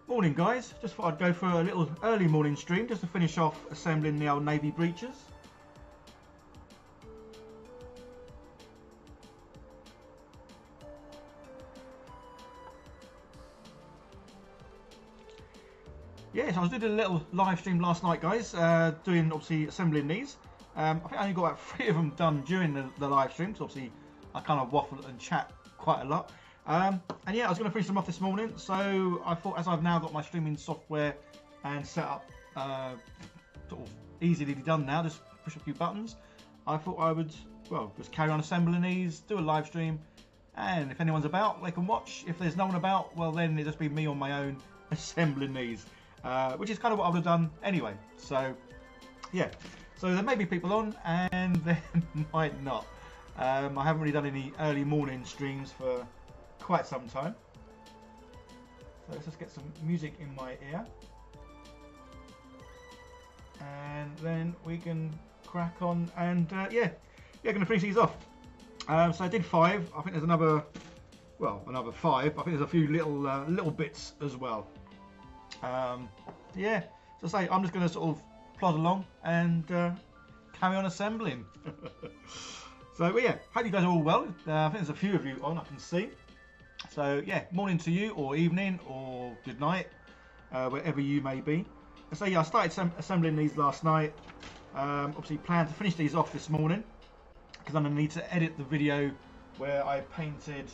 Morning guys, just thought I'd go for a little early morning stream just to finish off assembling the old navy breeches. Yes, I was doing a little live stream last night guys, doing obviously assembling these. I think I only got about 3 of them done during the live stream, so obviously I kind of waffle and chat quite a lot. And yeah, I was going to finish them off this morning, so I thought as I've now got my streaming software and set up sort of easily done now, just push a few buttons, I thought I would, well, just carry on assembling these, do a live stream, and if anyone's about, they can watch. If there's no one about, well then it'll just be me on my own assembling these, which is kind of what I would have done anyway. So yeah, so there may be people on and there might not. I haven't really done any early morning streams for quite some time, so let's just get some music in my ear and then we can crack on and yeah, gonna finish these off. So I did 5. I think there's another 5. I think there's a few little bits as well. Yeah, so say I'm just gonna sort of plod along and carry on assembling. So yeah, hope you guys are all well. I think there's a few of you on, I can see. So yeah, morning to you, or evening, or good night, wherever you may be. So yeah, I started assembling these last night. Obviously plan to finish these off this morning, because I'm going to need to edit the video where I painted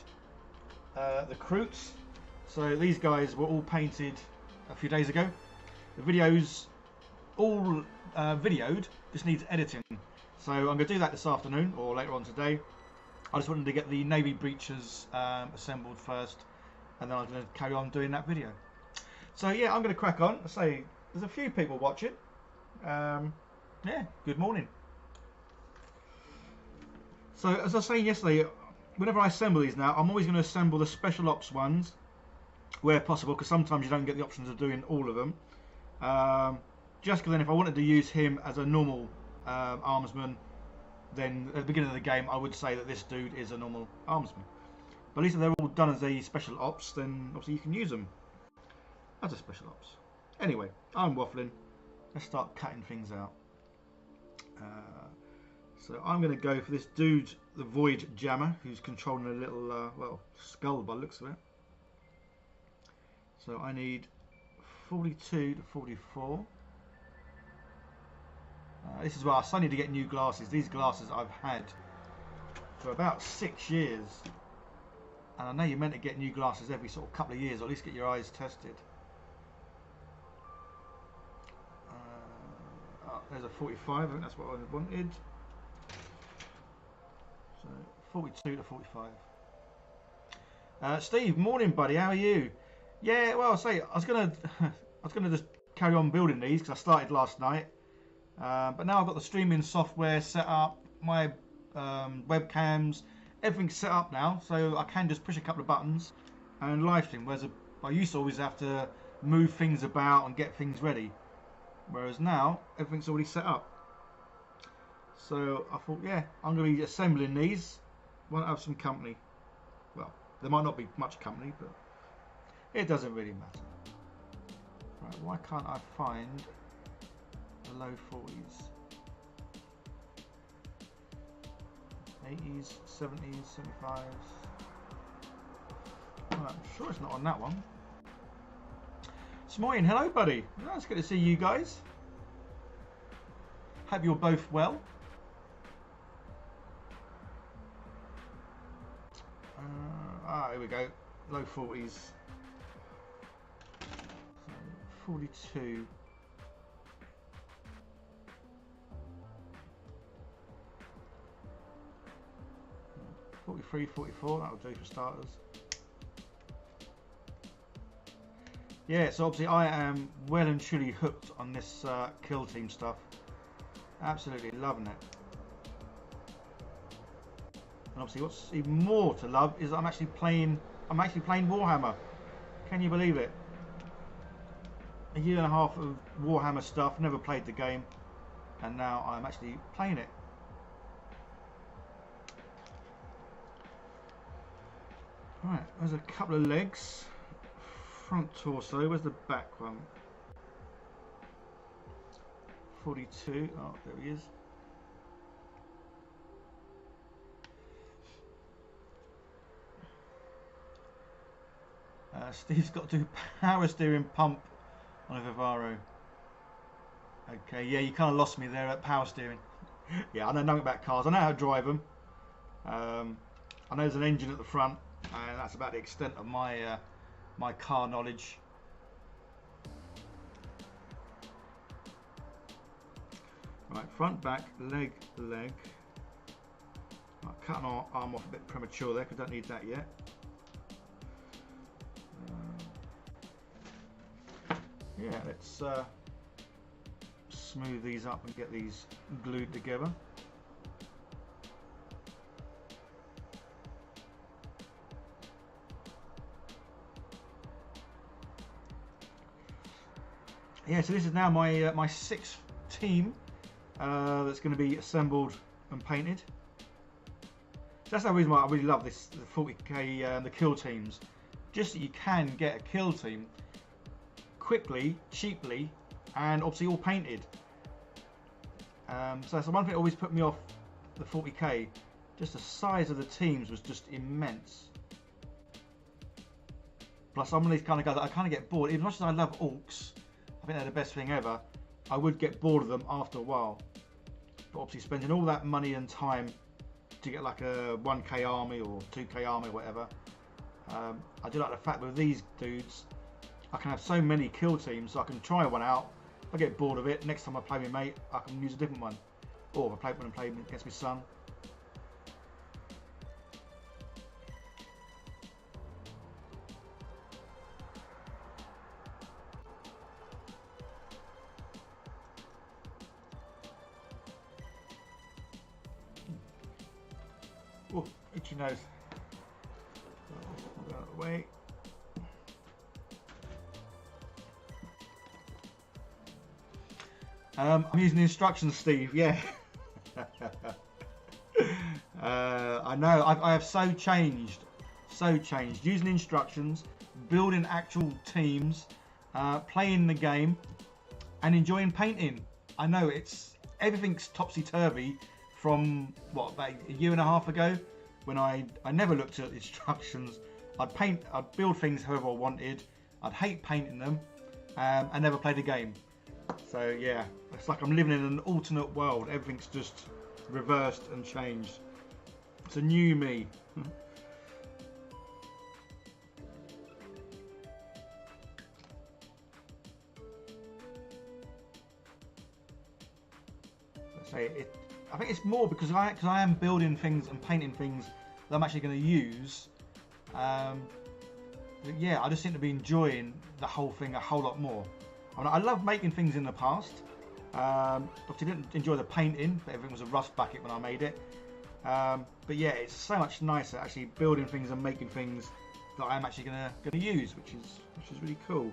the Croots. So these guys were all painted a few days ago. The video's all videoed, just needs editing. So I'm going to do that this afternoon, or later on today. I just wanted to get the navy breeches assembled first, and then I'm going to carry on doing that video. So yeah, I'm going to crack on. I say there's a few people watching. Yeah, good morning. So as I was saying yesterday, whenever I assemble these now, I'm always going to assemble the special ops ones where possible, because sometimes you don't get the options of doing all of them. Just because then if I wanted to use him as a normal armsman, then at the beginning of the game I would say that this dude is a normal armsman. But at least if they're all done as a special ops, then obviously you can use them as a special ops. Anyway, I'm waffling. Let's start cutting things out. So I'm going to go for this dude, the Void Jammer, who's controlling a little, well, skull by the looks of it. So I need 42 to 44. This is why I still need to get new glasses. These glasses I've had for about 6 years. And I know you're meant to get new glasses every sort of couple of years, or at least get your eyes tested. Oh, there's a 45, I think that's what I wanted. So 42 to 45. Steve, morning buddy, how are you? Yeah, well, I say I was gonna just carry on building these because I started last night. But now I've got the streaming software set up, my webcams, everything's set up now, so I can just push a couple of buttons and live stream. Whereas I used to always have to move things about and get things ready. Whereas now everything's already set up. So I thought, yeah, I'm going to be assembling these. Want to have some company. Well, there might not be much company, but it doesn't really matter. Right, why can't I find the low 40s? 80s, 70s, 75s. Well, I'm sure it's not on that one. Smoyin, hello buddy. Oh, it's good to see you guys. Hope you're both well. Here we go. Low 40s. So 42. 43, 44, that'll do for starters. Yeah, so obviously I am well and truly hooked on this kill team stuff. Absolutely loving it. And obviously what's even more to love is I'm actually playing Warhammer. Can you believe it? A year and a half of Warhammer stuff, never played the game, and now I'm actually playing it. Right, there's a couple of legs. front torso. Where's the back one? 42. Oh, there he is. Steve's got to do power steering pump on a Vivaro. Okay, yeah, you kind of lost me there at power steering. Yeah, I know nothing about cars. I know how to drive them. I know there's an engine at the front, and that's about the extent of my my car knowledge. Right, front, back, leg, leg. Right, cutting our arm off a bit premature there, because I don't need that yet. Yeah, let's smooth these up and get these glued together. Yeah, so this is now my my 6th team that's going to be assembled and painted. So that's the reason why I really love this, the 40k the kill teams. Just that you can get a kill team quickly, cheaply, and obviously all painted. So that's the one thing that always put me off the 40k. Just the size of the teams was just immense. Plus some of these kind of guys, I kind of get bored. As much as I love orcs, I think they're the best thing ever, I would get bored of them after a while. But obviously spending all that money and time to get like a 1k army or 2k army or whatever, I do like the fact with these dudes, I can have so many kill teams, so I can try one out. If I get bored of it, next time I play with my mate, I can use a different one. Or if I play against my son. Oh, itchy nose. Get out of the way. I'm using the instructions, Steve. Yeah. I know. I have so changed. Using instructions, building actual teams, playing the game, and enjoying painting. I know everything's topsy-turvy from what, about a year and a half ago, when I never looked at instructions. I'd build things however I wanted. I'd hate painting them, and never played a game. So yeah, it's like I'm living in an alternate world. Everything's just reversed and changed. It's a new me. I think it's more because I am building things and painting things that I'm actually going to use. Yeah, I just seem to be enjoying the whole thing a whole lot more. I mean, I love making things in the past. Obviously didn't enjoy the painting, but everything was a rust bucket when I made it. But yeah, it's so much nicer actually building things and making things that I'm actually gonna use, which is really cool.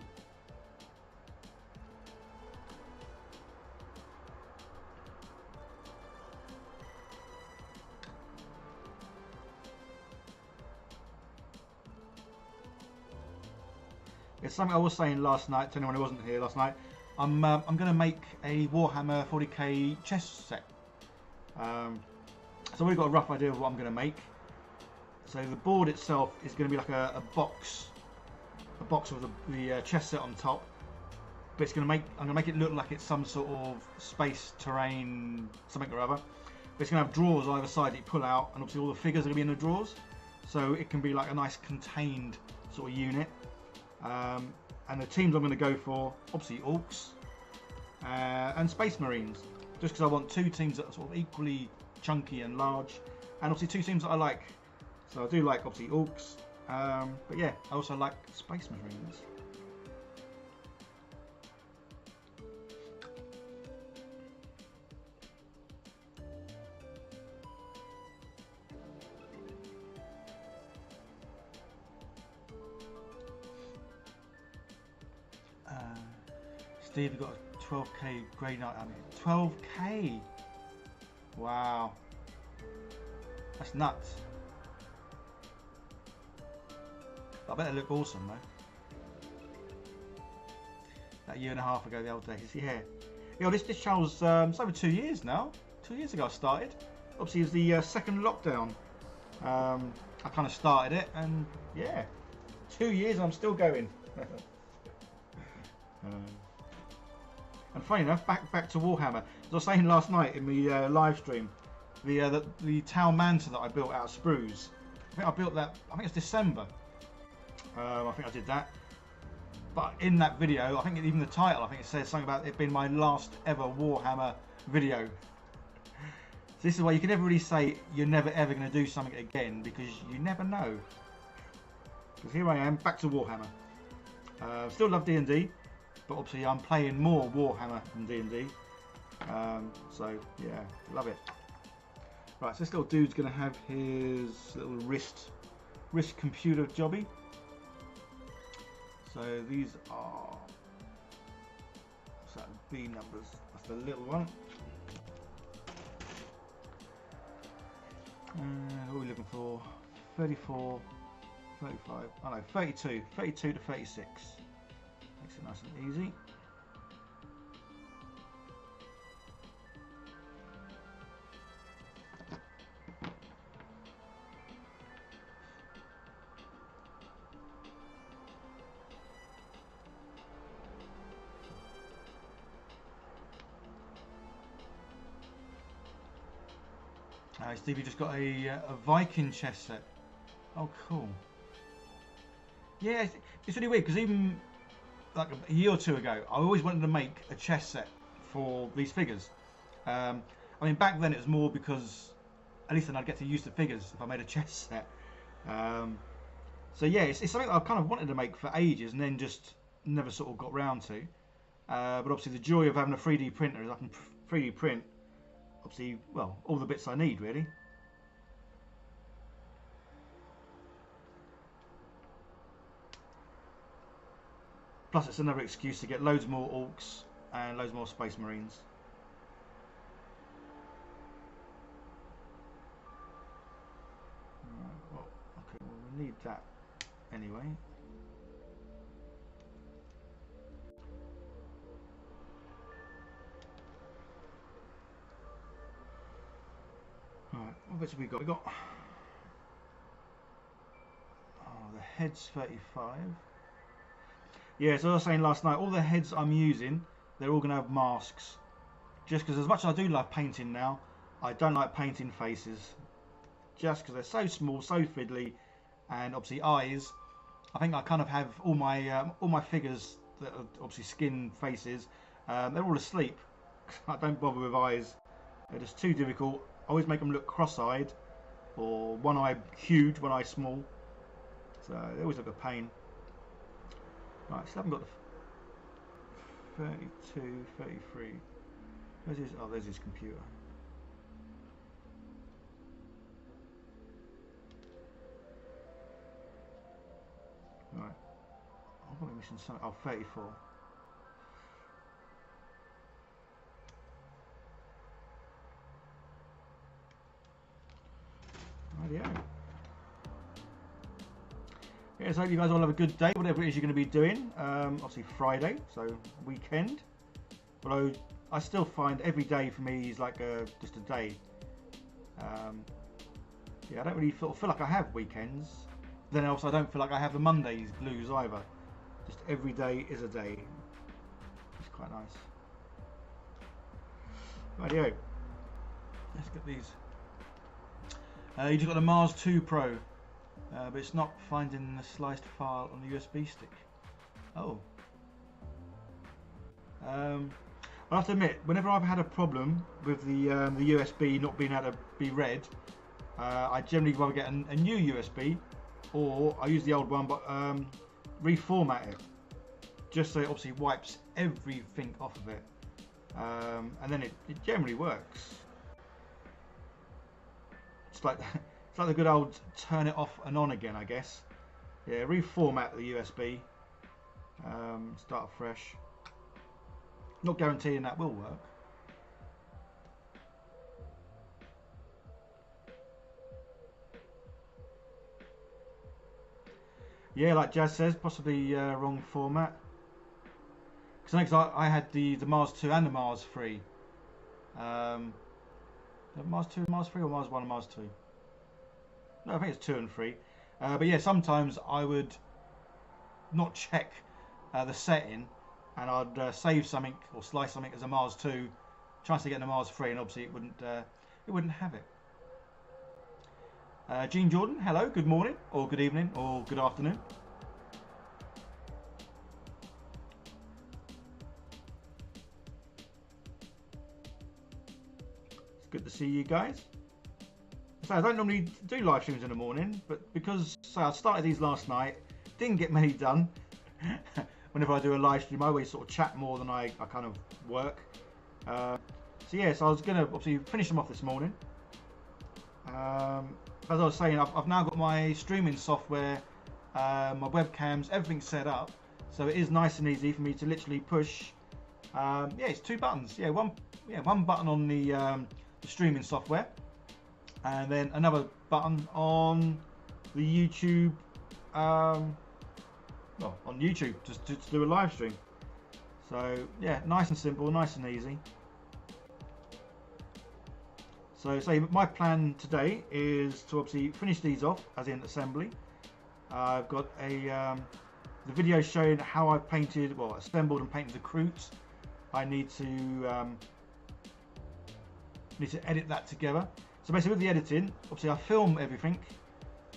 It's something I was saying last night to anyone who wasn't here last night. I'm going to make a Warhammer 40k chess set. So I've already got a rough idea of what I'm going to make. So the board itself is going to be like a box with the chess set on top. But it's I'm going to make it look like it's some sort of space terrain something or other. But it's going to have drawers either side that you pull out, and obviously all the figures are going to be in the drawers. So it can be like a nice contained sort of unit. And the teams I'm going to go for, obviously orcs and space marines, just because I want 2 teams that are sort of equally chunky and large, and obviously 2 teams that I like. So I do like obviously orcs, but yeah, I also like space marines. Steve, you've got a 12k grey knight army. 12k! Wow. That's nuts. I bet they look awesome though. that year and a half ago, the old days. Yeah. Yeah, this channel's it's over 2 years now. 2 years ago I started. Obviously, it was the second lockdown. I kind of started it, and yeah, 2 years and I'm still going. And funny enough, back to Warhammer. As I was saying last night in the live stream, the town mantle that I built out of sprues. I think I built that. I think it's December. I think I did that. But in that video, I think even the title, I think it says something about it being my last ever Warhammer video. So this is why you can never really say you're never ever going to do something again, because you never know. Because here I am, back to Warhammer. Still love D&D, but obviously I'm playing more Warhammer than D&D. So yeah, love it. Right, so this little dude's going to have his little wrist computer jobby. So these are, what's that, B numbers, that's the little one. What are we looking for? 34, 35, oh no, 32 to 36. Makes it nice and easy. Stevie just got a Viking chess set. Oh, cool. Yeah, it's really weird because even like a year or two ago, I always wanted to make a chess set for these figures. I mean, back then it was more because at least then I'd get to use the figures if I made a chess set. So yeah, it's something that I've kind of wanted to make for ages and then just never sort of got round to. But obviously the joy of having a 3D printer is I can 3D print, obviously, well, all the bits I need really. Plus it's another excuse to get loads more orcs and loads more space marines. Well, okay, well we need that anyway. Alright, what bits have we got? We got, oh, the head's 35. Yeah, so I was saying last night, all the heads I'm using, they're all going to have masks. Just because as much as I do love painting now, I don't like painting faces. Just because they're so small, so fiddly, and obviously eyes. I think I kind of have all my figures that are obviously skin faces, they're all asleep. I don't bother with eyes. They're just too difficult. I always make them look cross-eyed, or one eye huge, one eye small. So they always look a pain. Right, still haven't got the 32, 33. Where's his? Oh, there's his computer. Right. I'm probably missing something. Oh, 34. Rightio. Yeah, so I hope you guys all have a good day, whatever it is you're going to be doing. Obviously Friday, so weekend. Although I still find every day for me is like just a day. Yeah, I don't really feel like I have weekends. Then also I don't feel like I have the Mondays blues either. Just every day is a day. It's quite nice. Rightio. Let's get these. You just got the Mars 2 Pro. But it's not finding the sliced file on the USB stick. Oh. I have to admit, whenever I've had a problem with the USB not being able to be read, I generally rather get a new USB, or I use the old one but reformat it, just so it obviously wipes everything off of it, and then it generally works. It's like the good old turn it off and on again, I guess. Yeah, reformat the USB, start fresh. Not guaranteeing that will work. Yeah, like Jazz says, possibly wrong format. Because I had the Mars 2 and the Mars 3. Mars 2, Mars 3, or Mars 1 and Mars 2? No, I think it's 2 and 3. But yeah, sometimes I would not check the setting, and I'd save something or slice something as a Mars 2, chance to get in a Mars 3, and obviously it wouldn't have it. Gene Jordan, hello, good morning, or good evening, or good afternoon. It's good to see you guys. So I don't normally do live streams in the morning, but because I started these last night, didn't get many done. Whenever I do a live stream, I always sort of chat more than I kind of work. So yeah, so I was going to obviously finish them off this morning. As I was saying, I've now got my streaming software, my webcams, everything set up, so it is nice and easy for me to literally push. Yeah, it's 2 buttons. Yeah, one button on the streaming software, and then another button on the YouTube. Well, on YouTube, just to do a live stream. So yeah, nice and simple, nice and easy. So say my plan today is to obviously finish these off, as in assembly. I've got the video showing how I've painted, well, assembled and painted the Croots. I need to edit that together. So basically with the editing, obviously I film everything,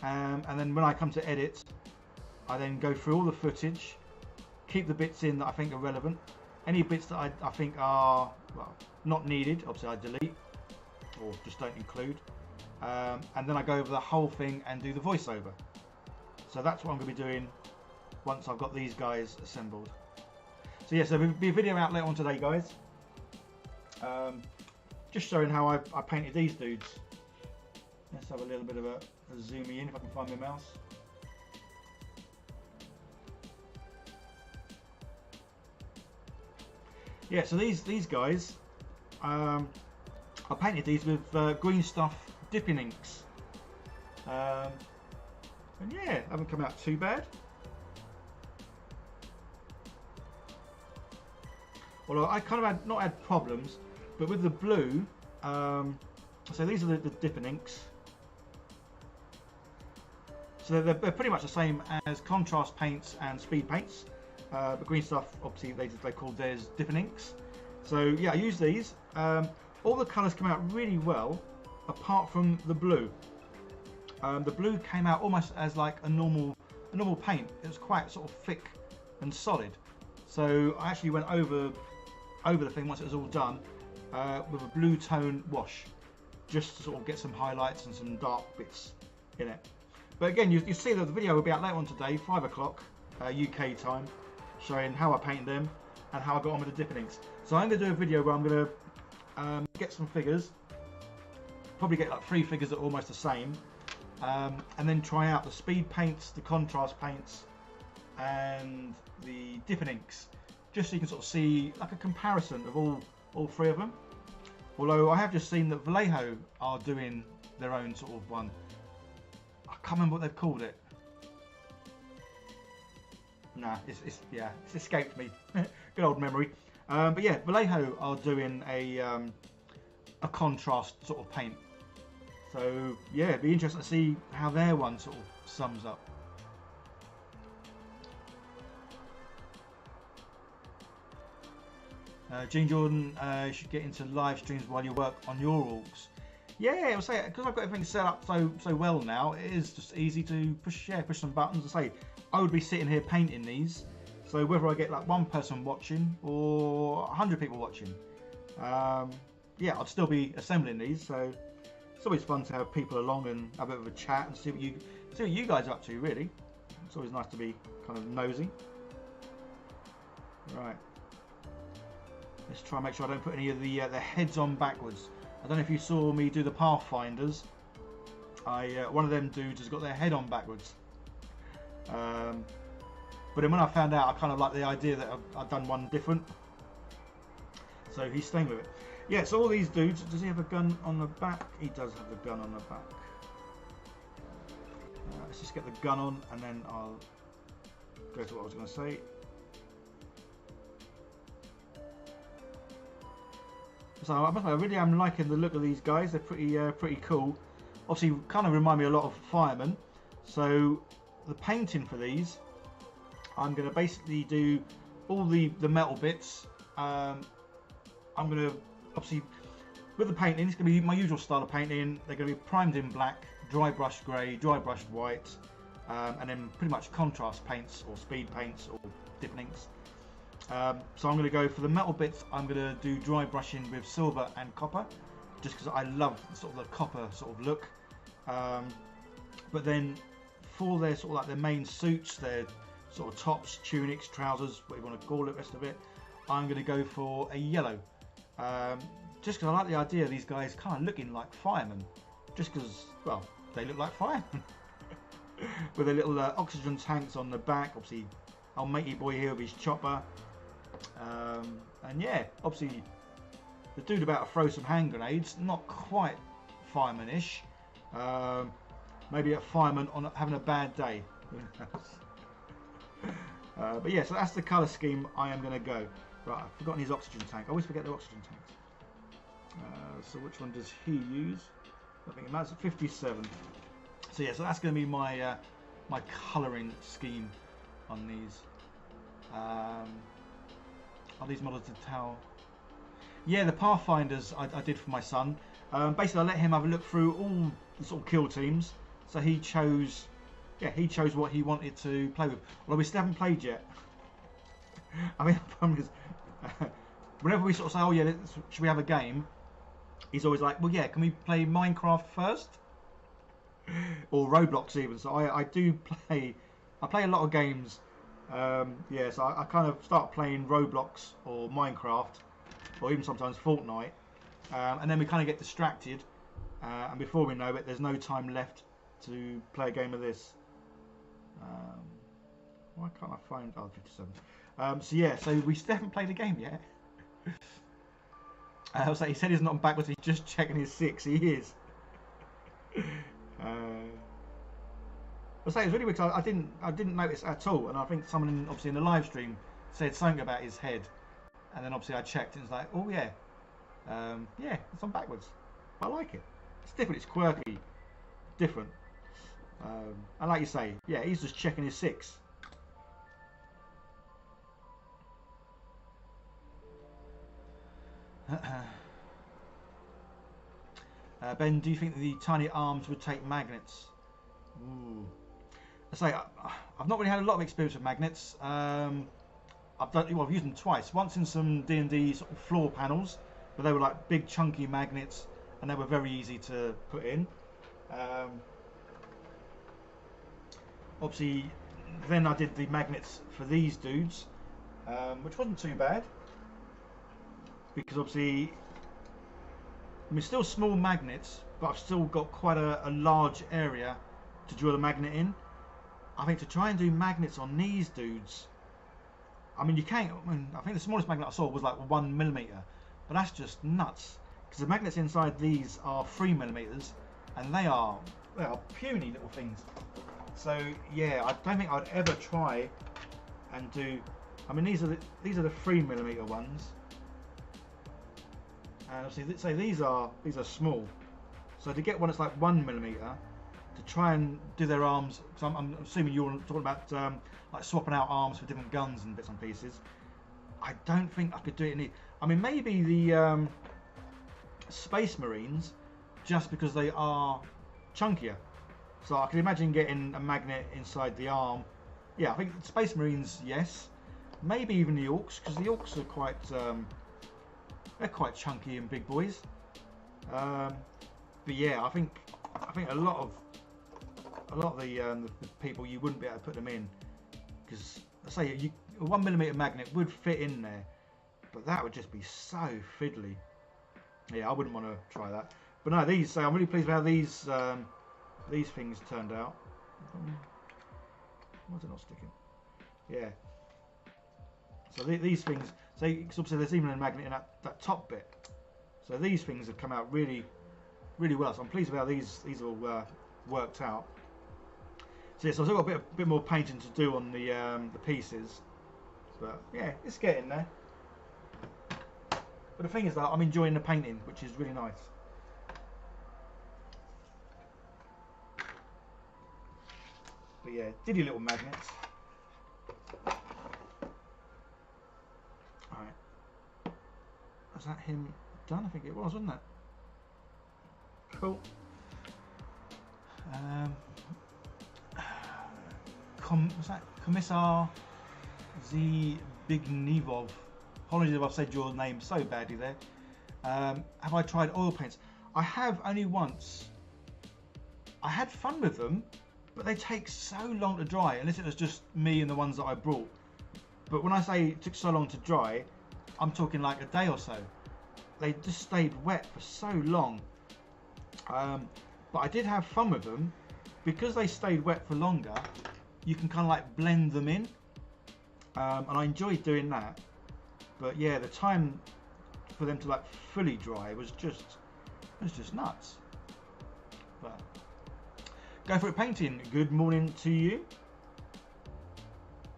and then when I come to edit, I then go through all the footage, keep the bits in that I think are relevant. Any bits that I think are, well, not needed, obviously I delete or just don't include. And then I go over the whole thing and do the voiceover. So that's what I'm going to be doing once I've got these guys assembled. So yeah, so there'll be a video out later on today, guys. Just showing how I painted these dudes. Let's have a little bit of a zoom in if I can find my mouse. Yeah, so these guys, I painted these with green stuff dipping inks, and yeah, haven't come out too bad. Although I kind of had not had problems, but with the blue, so these are the dipping inks. So they're pretty much the same as contrast paints and speed paints. But green stuff, obviously they call theirs dipping inks. So yeah, I use these. All the colours come out really well, apart from the blue. The blue came out almost as like a normal paint. It was quite sort of thick and solid. So I actually went over the thing once it was all done with a blue tone wash, just to sort of get some highlights and some dark bits in it. But again, you see that the video will be out later on today, 5 o'clock UK time, showing how I painted them and how I got on with the dipping inks. So I'm going to do a video where I'm going to get some figures, probably get like 3 figures that are almost the same, and then try out the speed paints, the contrast paints, and the dipping inks, just so you can sort of see like a comparison of all 3 of them. Although I have just seen that Vallejo are doing their own sort of one. I can't remember what they've called it. Nah, it's escaped me. Good old memory. But yeah, Vallejo are doing a contrast sort of paint. So yeah, it'd be interesting to see how their one sort of sums up. Gene Jordan, you should get into live streams while you work on your orgs. Yeah, I'll say, because I've got everything set up so well now, it is just easy to push some buttons. I say, I would be sitting here painting these, so whether I get like 1 person watching or 100 people watching, yeah, I'd still be assembling these. So it's always fun to have people along and have a bit of a chat and see what you guys are up to. Really, it's always nice to be kind of nosy. Right, let's try and make sure I don't put any of the heads on backwards. I don't know if you saw me do the Pathfinders. One of them dudes has got their head on backwards. But then when I found out, I kind of like the idea that I've done one different. So he's staying with it. Yeah, so all these dudes, does he have a gun on the back? He does have the gun on the back. Let's just get the gun on and then I'll go to what I was going to say. So I must say, I really am liking the look of these guys. They're pretty cool. Obviously, kind of remind me a lot of firemen. So the painting for these, I'm going to basically do all the metal bits. I'm going to, obviously, with the painting, it's going to be my usual style of painting. They're going to be primed in black, dry brushed grey, dry brushed white, and then pretty much contrast paints or speed paints or different inks. So I'm going to go for the metal bits. I'm going to do dry brushing with silver and copper, just because I love sort of the copper sort of look. But then for their sort of like their main suits, their sort of tops, tunics, trousers, whatever you want to call it, rest of it, I'm going to go for a yellow. Just because I like the idea of these guys kind of looking like firemen, just because, well, they look like firemen. With their little oxygen tanks on the back, obviously, our matey boy here with his chopper. And yeah, obviously, the dude about to throw some hand grenades, not quite fireman-ish. Maybe a fireman on having a bad day. But yeah, so that's the colour scheme I am going to go. Right, I've forgotten his oxygen tank. I always forget the oxygen tanks. So which one does he use? I think it matters. 57. So yeah, so that's going to be my my colouring scheme on these. Are these models to tell? Yeah, the Pathfinders I did for my son. Basically, I let him have a look through all the sort of kill teams. So he chose, yeah, he chose what he wanted to play with. Although we still haven't played yet. I mean, the problem is, whenever we sort of say, oh yeah, should we have a game? He's always like, well, yeah, can we play Minecraft first? Or Roblox even. So I do play, I play a lot of games. Yeah, so I kind of start playing Roblox or Minecraft, or even sometimes Fortnite, and then we kind of get distracted, and before we know it, there's no time left to play a game of this. Why can't I find? Oh, 57. So yeah, so we still haven't played a game yet. So he said he's not backwards. He's just checking his 6. He is. I say it's really weird because I didn't notice at all, and I think someone obviously in the live stream said something about his head, and then obviously I checked and it's like, oh yeah, yeah, it's on backwards. I like it. It's different. It's quirky, different. And like you say, yeah, he's just checking his 6. Ben, do you think that the tiny arms would take magnets? Ooh. I say I've not really had a lot of experience with magnets. I've used them twice. Once in some D&D sort of floor panels, but they were like big chunky magnets, and they were very easy to put in. Obviously, then I did the magnets for these dudes, which wasn't too bad, because obviously, I mean, still small magnets, but I've still got quite a large area to drill the magnet in. I think to try and do magnets on these dudes, I mean, you can't. I mean, I think the smallest magnet I saw was like 1mm, but that's just nuts, because the magnets inside these are 3mm, and they are puny little things. So yeah, I don't think I'd ever try and do. I mean, these are the 3mm ones, and obviously, say these are small. So to get one that's like 1mm, to try and do their arms, because I'm assuming you're talking about like swapping out arms for different guns and bits and pieces. I don't think I could do it. I mean, maybe the Space Marines, just because they are chunkier. So I can imagine getting a magnet inside the arm. Yeah, I think Space Marines, yes. Maybe even the Orcs, because the Orcs are quite they're quite chunky and big boys. But yeah, I think a lot of the people, you wouldn't be able to put them in, because I say a 1mm magnet would fit in there, but that would just be so fiddly. Yeah, I wouldn't want to try that. But no, these. I'm really pleased with how these things turned out. Why is it not sticking? Yeah. So these things. So obviously there's even a magnet in that top bit. So these things have come out really, really well. So I'm pleased with how these all worked out. So yeah, so I've still got a bit more painting to do on the pieces, but yeah, it's getting there. But the thing is that I'm enjoying the painting, which is really nice. But yeah, diddy little magnets. Alright. Was that him done? I think it was, wasn't it? Cool. Was that Commissar Zbignevov? Apologies if I've said your name so badly there. Have I tried oil paints? I have only once. I had fun with them, but they take so long to dry, unless it was just me and the ones that I brought. But when I say it took so long to dry, I'm talking like a day or so. They just stayed wet for so long. But I did have fun with them. Because they stayed wet for longer, you can kind of like blend them in. And I enjoyed doing that. But yeah, the time for them to like fully dry was just nuts. But go for it, painting. Good morning to you.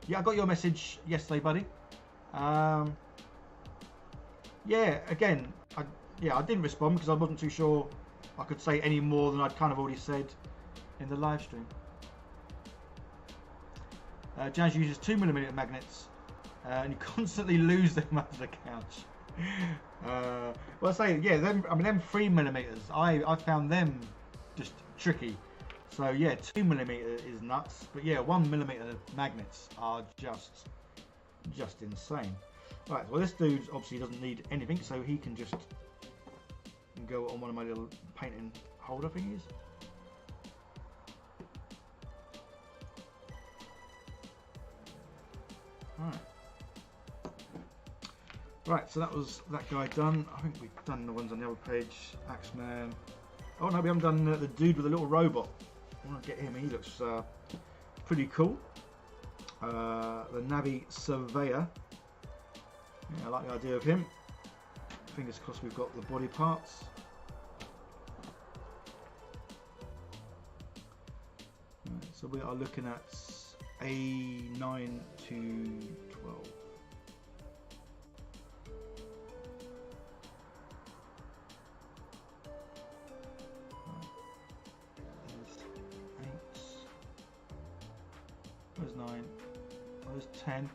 Yeah, I got your message yesterday, buddy. Yeah, again, I didn't respond because I wasn't too sure I could say any more than I'd kind of already said in the live stream. Jazz uses 2mm magnets and you constantly lose them under the couch. Well, I say, yeah, them 3mm, I found them just tricky. So yeah, 2mm is nuts, but yeah, 1mm magnets are just insane. Right, well this dude obviously doesn't need anything, so he can just go on one of my little painting holder thingies. Right, so that was that guy done. I think we've done the ones on the other page. Axeman. Oh no, we haven't done the dude with the little robot. I want to get him. He looks pretty cool. The Navy Surveyor. Yeah, I like the idea of him. Fingers crossed we've got the body parts. Right, so we are looking at A9 to 12. There's 9. Oh, there's 10.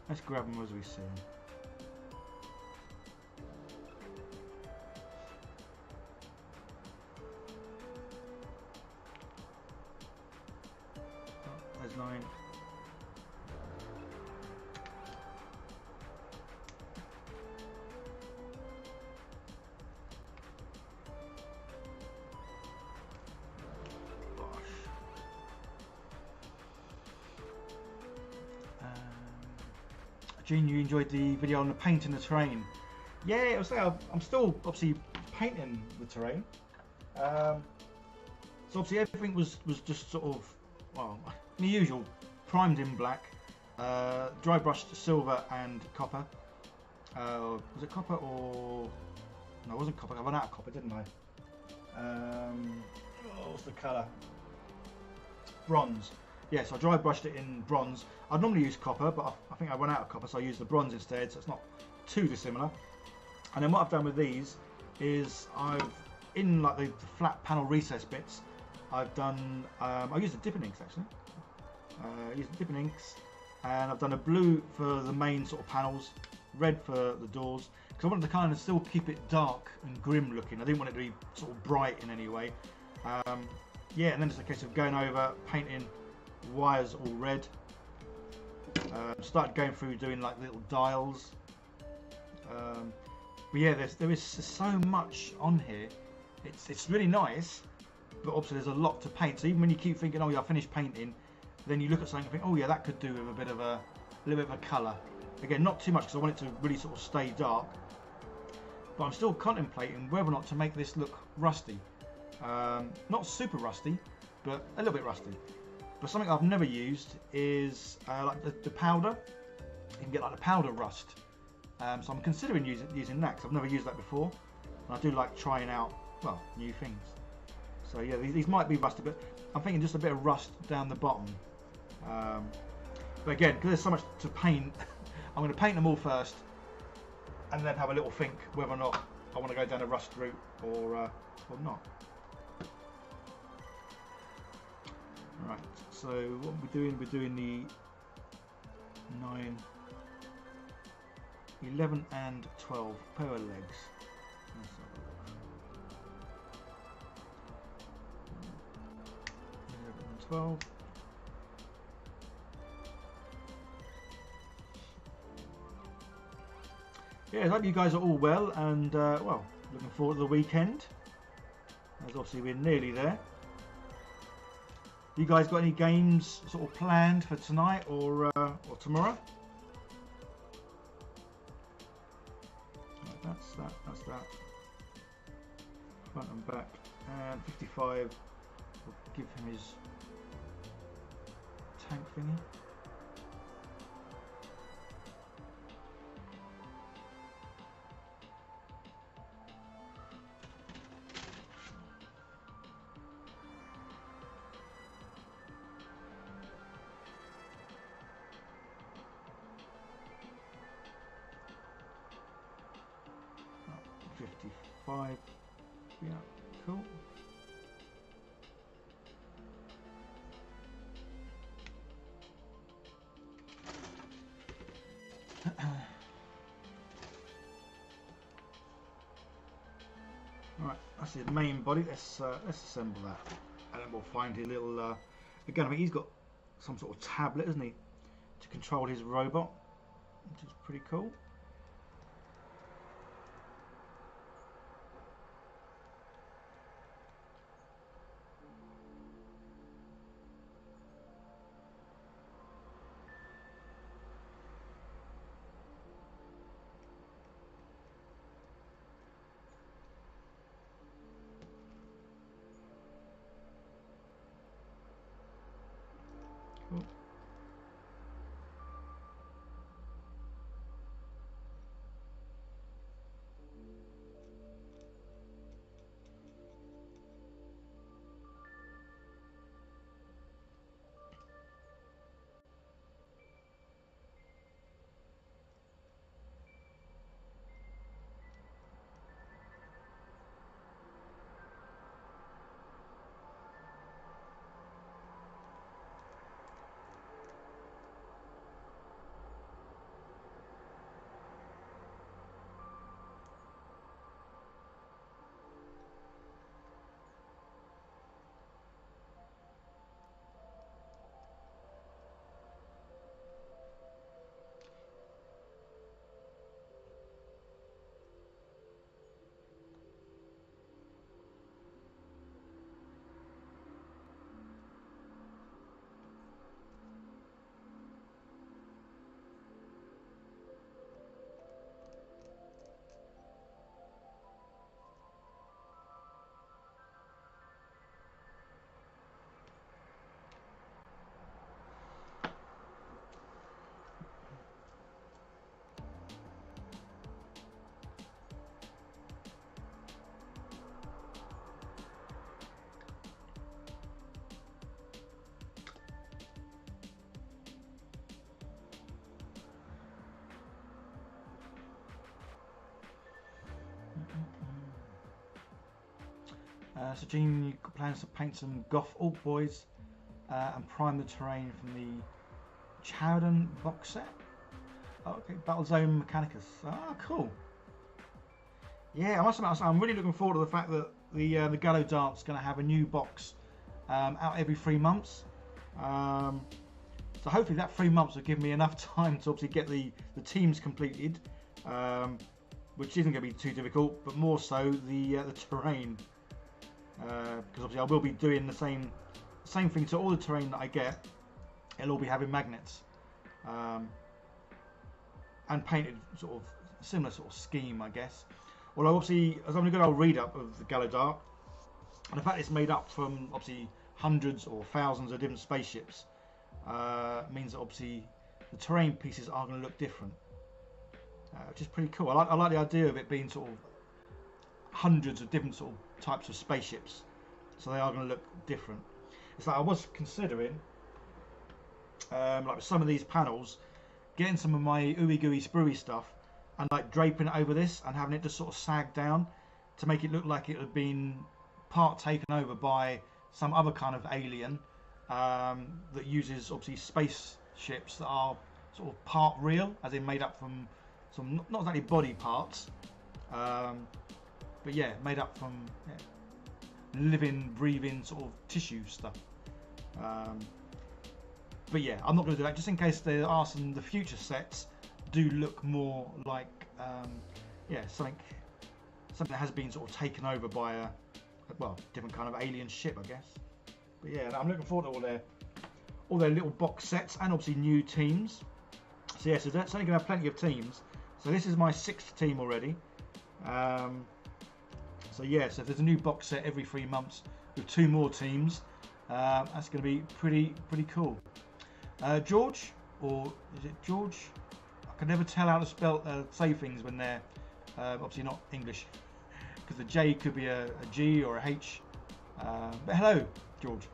Let's grab them as we see them. Oh, there's 9. Gene, you enjoyed the video on the painting the terrain. Yeah, I was saying, I'm still obviously painting the terrain. So obviously everything was just sort of, well, the usual, primed in black, dry brushed silver and copper. Was it copper or no? It wasn't copper. I ran out of copper, didn't I? What's the colour? Bronze. Yeah, so I dry brushed it in bronze. I'd normally use copper, but I think I ran out of copper, so I used the bronze instead, so it's not too dissimilar. And then what I've done with these is in like the flat panel recess bits, I've done, I used the dipping inks actually. I used the dipping inks, and I've done a blue for the main sort of panels, red for the doors, because I wanted to kind of still keep it dark and grim looking. I didn't want it to be sort of bright in any way. Yeah, and then it's a case of going over, painting wires all red. Started going through doing like little dials. But yeah, there is so much on here. It's really nice, but obviously there's a lot to paint. So even when you keep thinking, oh yeah, I finished painting, then you look at something and think, oh yeah, that could do with a little bit of a colour. Again, not too much because I want it to really sort of stay dark. But I'm still contemplating whether or not to make this look rusty. Not super rusty, but a little bit rusty. But something I've never used is like the powder. You can get like the powder rust. So I'm considering using that because I've never used that before. And I do like trying out, well, new things. So yeah, these might be rusty, but I'm thinking just a bit of rust down the bottom. But again, because there's so much to paint, I'm going to paint them all first. and then have a little think whether or not I want to go down a rust route or not. Right, so what we're doing the 9, 11 and 12 pair of legs. Let's have a look. 11 and 12. Yeah, I hope you guys are all well, and well, looking forward to the weekend, as obviously we're nearly there. You guys got any games sort of planned for tonight or tomorrow? Right, that's that. Front and back, and 55. We'll give him his tank thingy. Oh, 55. Yeah, cool. Right, that's the main body. Let's assemble that, and then we'll find his little. Again, I think he's got some sort of tablet, isn't he, to control his robot, which is pretty cool. Cool. So Gene, you got plans to paint some Goth Alt Boys and prime the terrain from the Chowden box set. Oh, okay, Battlezone Mechanicus. Ah, cool. Yeah, I must admit, I'm really looking forward to the fact that the Gallowdark's going to have a new box out every 3 months. So hopefully that 3 months will give me enough time to obviously get the teams completed, which isn't going to be too difficult, but more so the terrain. Because obviously I will be doing the same thing to all the terrain that I get. It'll all be having magnets and painted sort of similar sort of scheme, I guess. Although obviously, as I'm a good old read up of the Gallowdark, and the fact it's made up from obviously hundreds or thousands of different spaceships means that obviously the terrain pieces are going to look different, which is pretty cool. I like the idea of it being sort of hundreds of different sort of types of spaceships, so they are going to look different. It's like I was considering, like with some of these panels, getting some of my ooey gooey sprooey stuff and like draping it over this and having it just sort of sag down to make it look like it had been part taken over by some other kind of alien that uses obviously spaceships that are sort of part real, as in made up from some not exactly body parts, but yeah, made up from living, breathing sort of tissue stuff. But yeah, I'm not going to do that, just in case there are some the future sets do look more like something that has been sort of taken over by a different kind of alien ship, I guess. But yeah, I'm looking forward to all their little box sets and obviously new teams. So yeah, so that's only going to have plenty of teams. So this is my 6th team already. So yeah, so if there's a new box set every 3 months with 2 more teams, that's going to be pretty cool. George, or is it George? I can never tell how to spell say things when they're obviously not English, because the J could be a G or a H. But hello, George.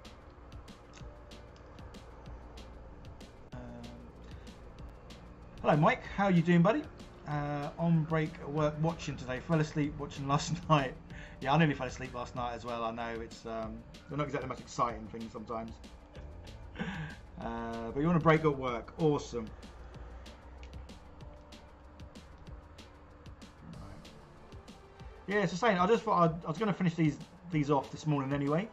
Hello, Mike. How are you doing, buddy? On break at work, watching today. Fell asleep watching last night. Yeah, I nearly fell asleep last night as well. I know it's they're not exactly the most exciting things sometimes. But you want to break at work? Awesome. Right. Yeah, it's the same. I just thought I was going to finish these off this morning anyway.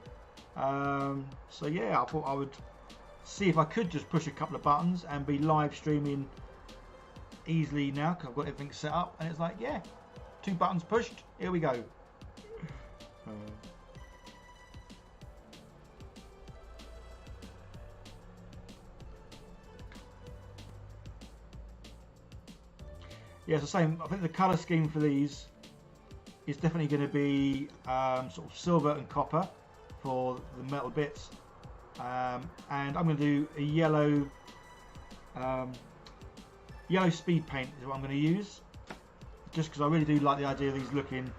So yeah, I thought I would see if I could just push a couple of buttons and be live streaming easily now, because I've got everything set up, and it's like, yeah, 2 buttons pushed, here we go. Yeah, it's the same. I think the colour scheme for these is definitely going to be sort of silver and copper for the metal bits, and I'm going to do a yellow speed paint is what I'm going to use, just because I really do like the idea of these looking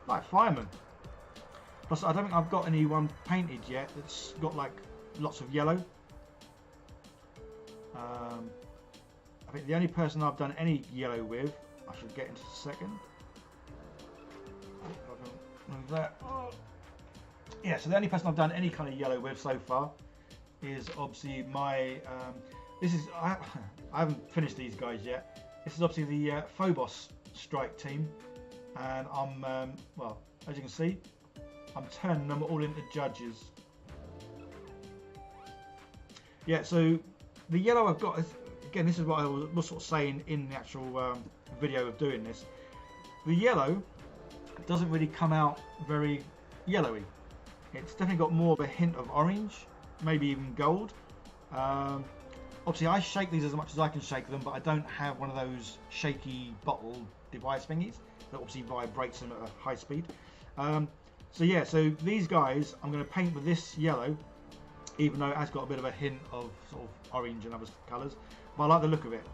like firemen. Plus, I don't think I've got anyone painted yet that's got like lots of yellow. I think the only person I've done any yellow with, I should get into a second. Move that. Oh. Yeah, so the only person I've done any kind of yellow with so far is obviously my. This is I haven't finished these guys yet. This is obviously the Phobos strike team, and I'm well, as you can see, I'm turning them all into judges. Yeah, so the yellow I've got is, again, this is what I was sort of saying in the actual video of doing this. The yellow doesn't really come out very yellowy. It's definitely got more of a hint of orange, maybe even gold. Obviously, I shake these as much as I can shake them, but I don't have one of those shaky bottle device thingies that obviously vibrates them at a high speed. So yeah, so these guys I'm going to paint with this yellow, even though it has got a bit of a hint of sort of orange and other colours, but I like the look of it.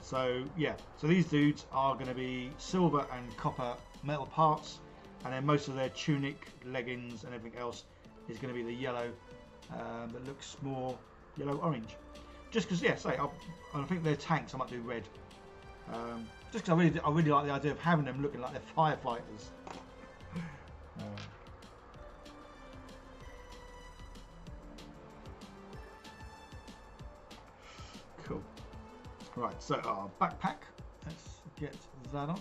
So yeah, so these dudes are going to be silver and copper metal parts, and then most of their tunic, leggings and everything else is going to be the yellow that looks more yellow-orange. Just because, yeah, I think they're tanks, I might do red. Just because I really like the idea of having them looking like they're firefighters. Cool. Right, so our backpack. Let's get that on.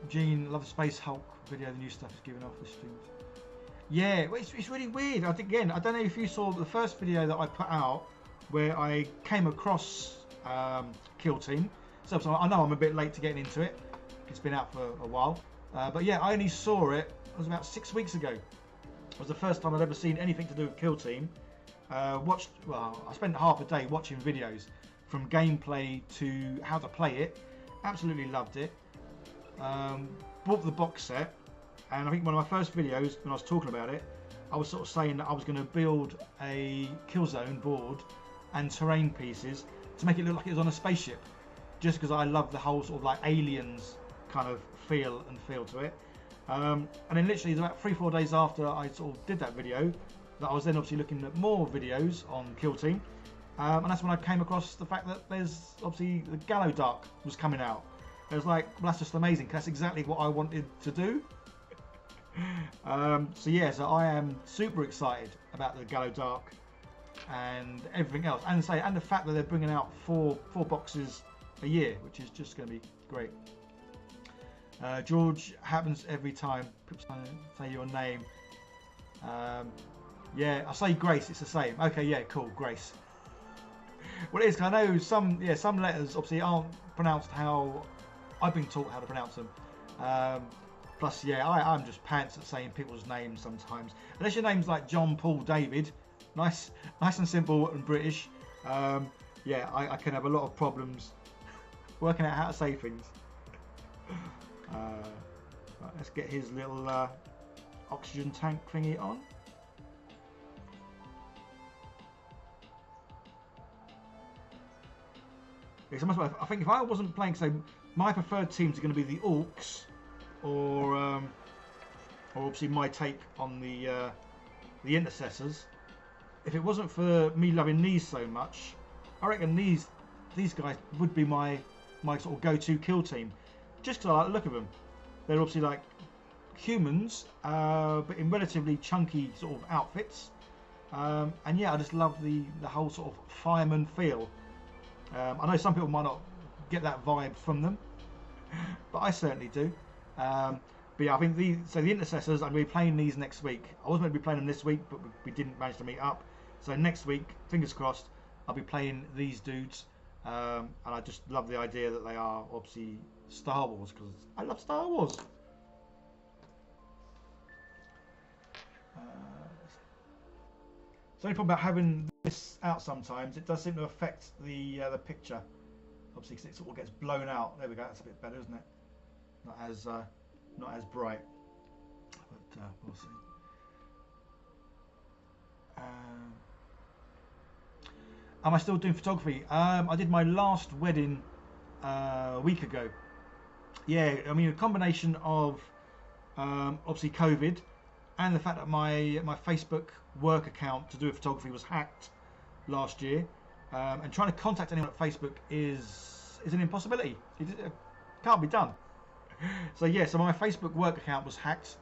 Gene, love the Space Hulk video. The new stuff is giving off the streams. Yeah, it's really weird. I don't know if you saw the first video that I put out where I came across Kill Team. So I know I'm a bit late to getting into it. It's been out for a while. But yeah, I only saw it about 6 weeks ago. It was the first time I'd ever seen anything to do with Kill Team. I spent half a day watching videos from gameplay to how to play it. Absolutely loved it. Bought the box set. And I think one of my first videos, when I was talking about it, I was sort of saying that I was going to build a Killzone board and terrain pieces to make it look like it was on a spaceship, just because I love the whole sort of like aliens kind of feel to it. And then literally about 3-4 days after I sort of did that video, that I was then obviously looking at more videos on Kill Team, and that's when I came across the fact that there's obviously the Gallowdark was coming out. It was like, well, that's just amazing, 'cause that's exactly what I wanted to do. So yeah, so I am super excited about the Gallowdark and everything else, and the fact that they're bringing out four boxes a year, which is just going to be great. George, happens every time. Say your name. Yeah, I say Grace. It's the same. Okay, yeah, cool, Grace. Well, it is. 'Cause I know some letters obviously aren't pronounced how I've been taught how to pronounce them. Plus, yeah, I'm just pants at saying people's names sometimes. Unless your name's like John Paul David, nice and simple and British. Yeah, I can have a lot of problems working out how to say things. Right, let's get his little oxygen tank thingy on. Yes, I think if I wasn't playing, so my preferred teams are going to be the Orcs, or obviously my take on the Intercessors. If it wasn't for me loving these so much, I reckon these guys would be my sort of go-to kill team. Just because I like the look of them. They're obviously like humans, but in relatively chunky sort of outfits. And yeah, I just love the whole sort of fireman feel. I know some people might not get that vibe from them, but I certainly do. But yeah, I think the Intercessors, I'm going to be playing these next week. I was meant to be playing them this week, but we didn't manage to meet up. So next week, fingers crossed, I'll be playing these dudes. And I just love the idea that they are obviously Star Wars, because I love Star Wars. The only problem about having this out sometimes, it does seem to affect the picture. Obviously, because it sort of gets blown out. There we go. That's a bit better, isn't it? Not as bright. But we'll see. Am I still doing photography? I did my last wedding a week ago. Yeah, I mean a combination of obviously COVID and the fact that my Facebook work account to do with photography was hacked last year, and trying to contact anyone at Facebook is an impossibility. It can't be done. So yeah, so my Facebook work account was hacked.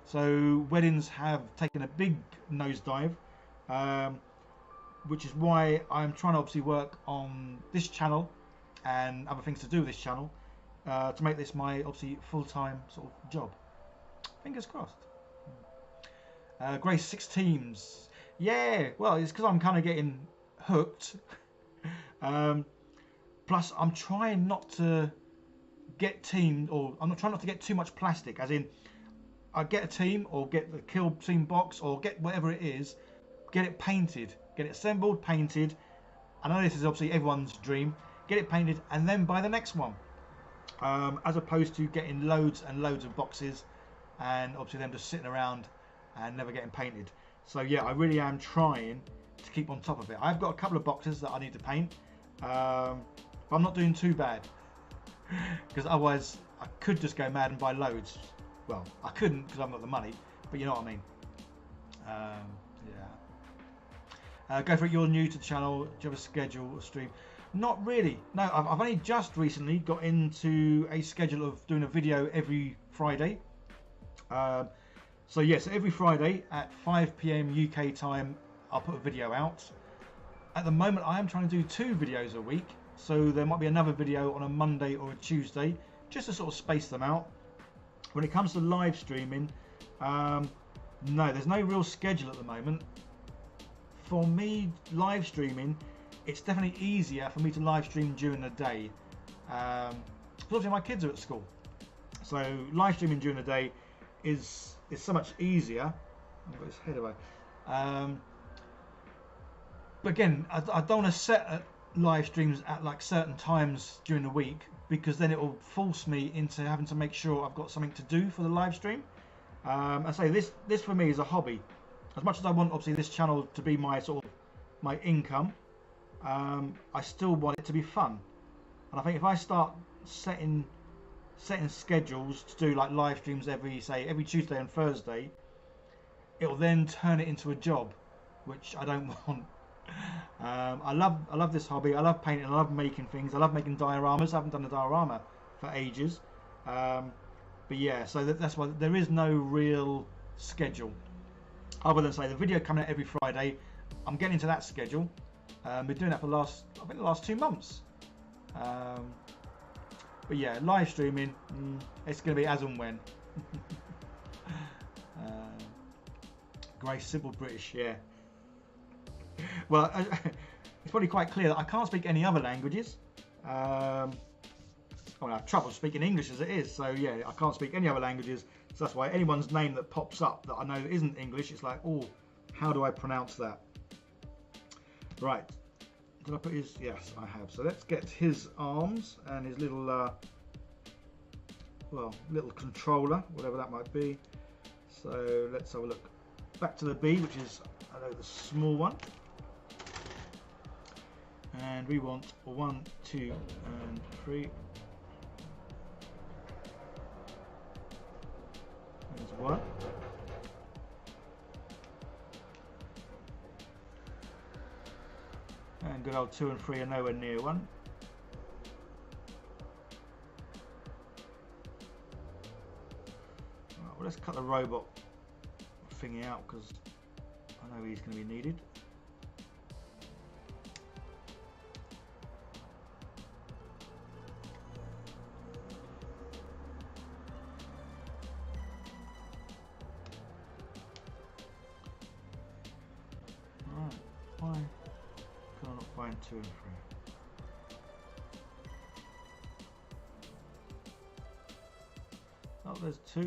So weddings have taken a big nosedive, which is why I'm trying to obviously work on this channel and other things to do with this channel to make this my obviously full-time sort of job. Fingers crossed. Grace 6 teams. Yeah, well, it's because I'm kind of getting hooked. Plus, I'm trying not to get teamed, or I'm trying not to get too much plastic. As in, I get a team, or get the kill team box, or get whatever it is, get it painted, get it assembled, painted. I know this is obviously everyone's dream. Get it painted, and then buy the next one. As opposed to getting loads and loads of boxes, and obviously them just sitting around and never getting painted. So yeah, I really am trying to keep on top of it. I've got a couple of boxes that I need to paint, but I'm not doing too bad, because otherwise I could just go mad and buy loads. Well, I couldn't because I've got the money, but you know what I mean. Yeah. Go for it. You're new to the channel. Do you have a schedule or stream? Not really. No, I've only just recently got into a schedule of doing a video every Friday. So yes, every Friday at 5 PM UK time, I'll put a video out. At the moment, I am trying to do 2 videos a week, so there might be another video on a Monday or a Tuesday, just to sort of space them out. When it comes to live streaming, no, there's no real schedule at the moment. For me, live streaming, it's definitely easier for me to live stream during the day. Because obviously my kids are at school, so live streaming during the day is so much easier. I've got his head away. But again, I don't want to set live streams at like certain times during the week, because then it will force me into having to make sure I've got something to do for the live stream. I say this for me is a hobby. As much as I want obviously this channel to be my sort of my income, I still want it to be fun. And I think if I start setting schedules to do like live streams every Tuesday and Thursday, it will then turn it into a job, which I don't want. I love this hobby. I love painting. I love making things. I love making dioramas. I haven't done a diorama for ages. But yeah, so that's why there is no real schedule, other than say the video coming out every Friday. I'm getting into that schedule. Been doing that for I think the last 2 months. But yeah, live streaming, it's going to be as and when. Grace, simple British, yeah. Well, it's probably quite clear that I can't speak any other languages. I have trouble speaking English as it is, so yeah, I can't speak any other languages. So that's why anyone's name that pops up that I know isn't English, it's like, oh, how do I pronounce that? Right, did I put his? Yes, I have. So let's get his arms and his little, little controller, whatever that might be. So let's have a look. Back to the B, which is, I know, the small one. And we want 1, 2, and 3. There's 1. And good old 2 and 3 are nowhere near 1. Right, well, let's cut the robot thingy out because I know he's going to be needed. Why can I not find 2 and 3? Oh, there's 2.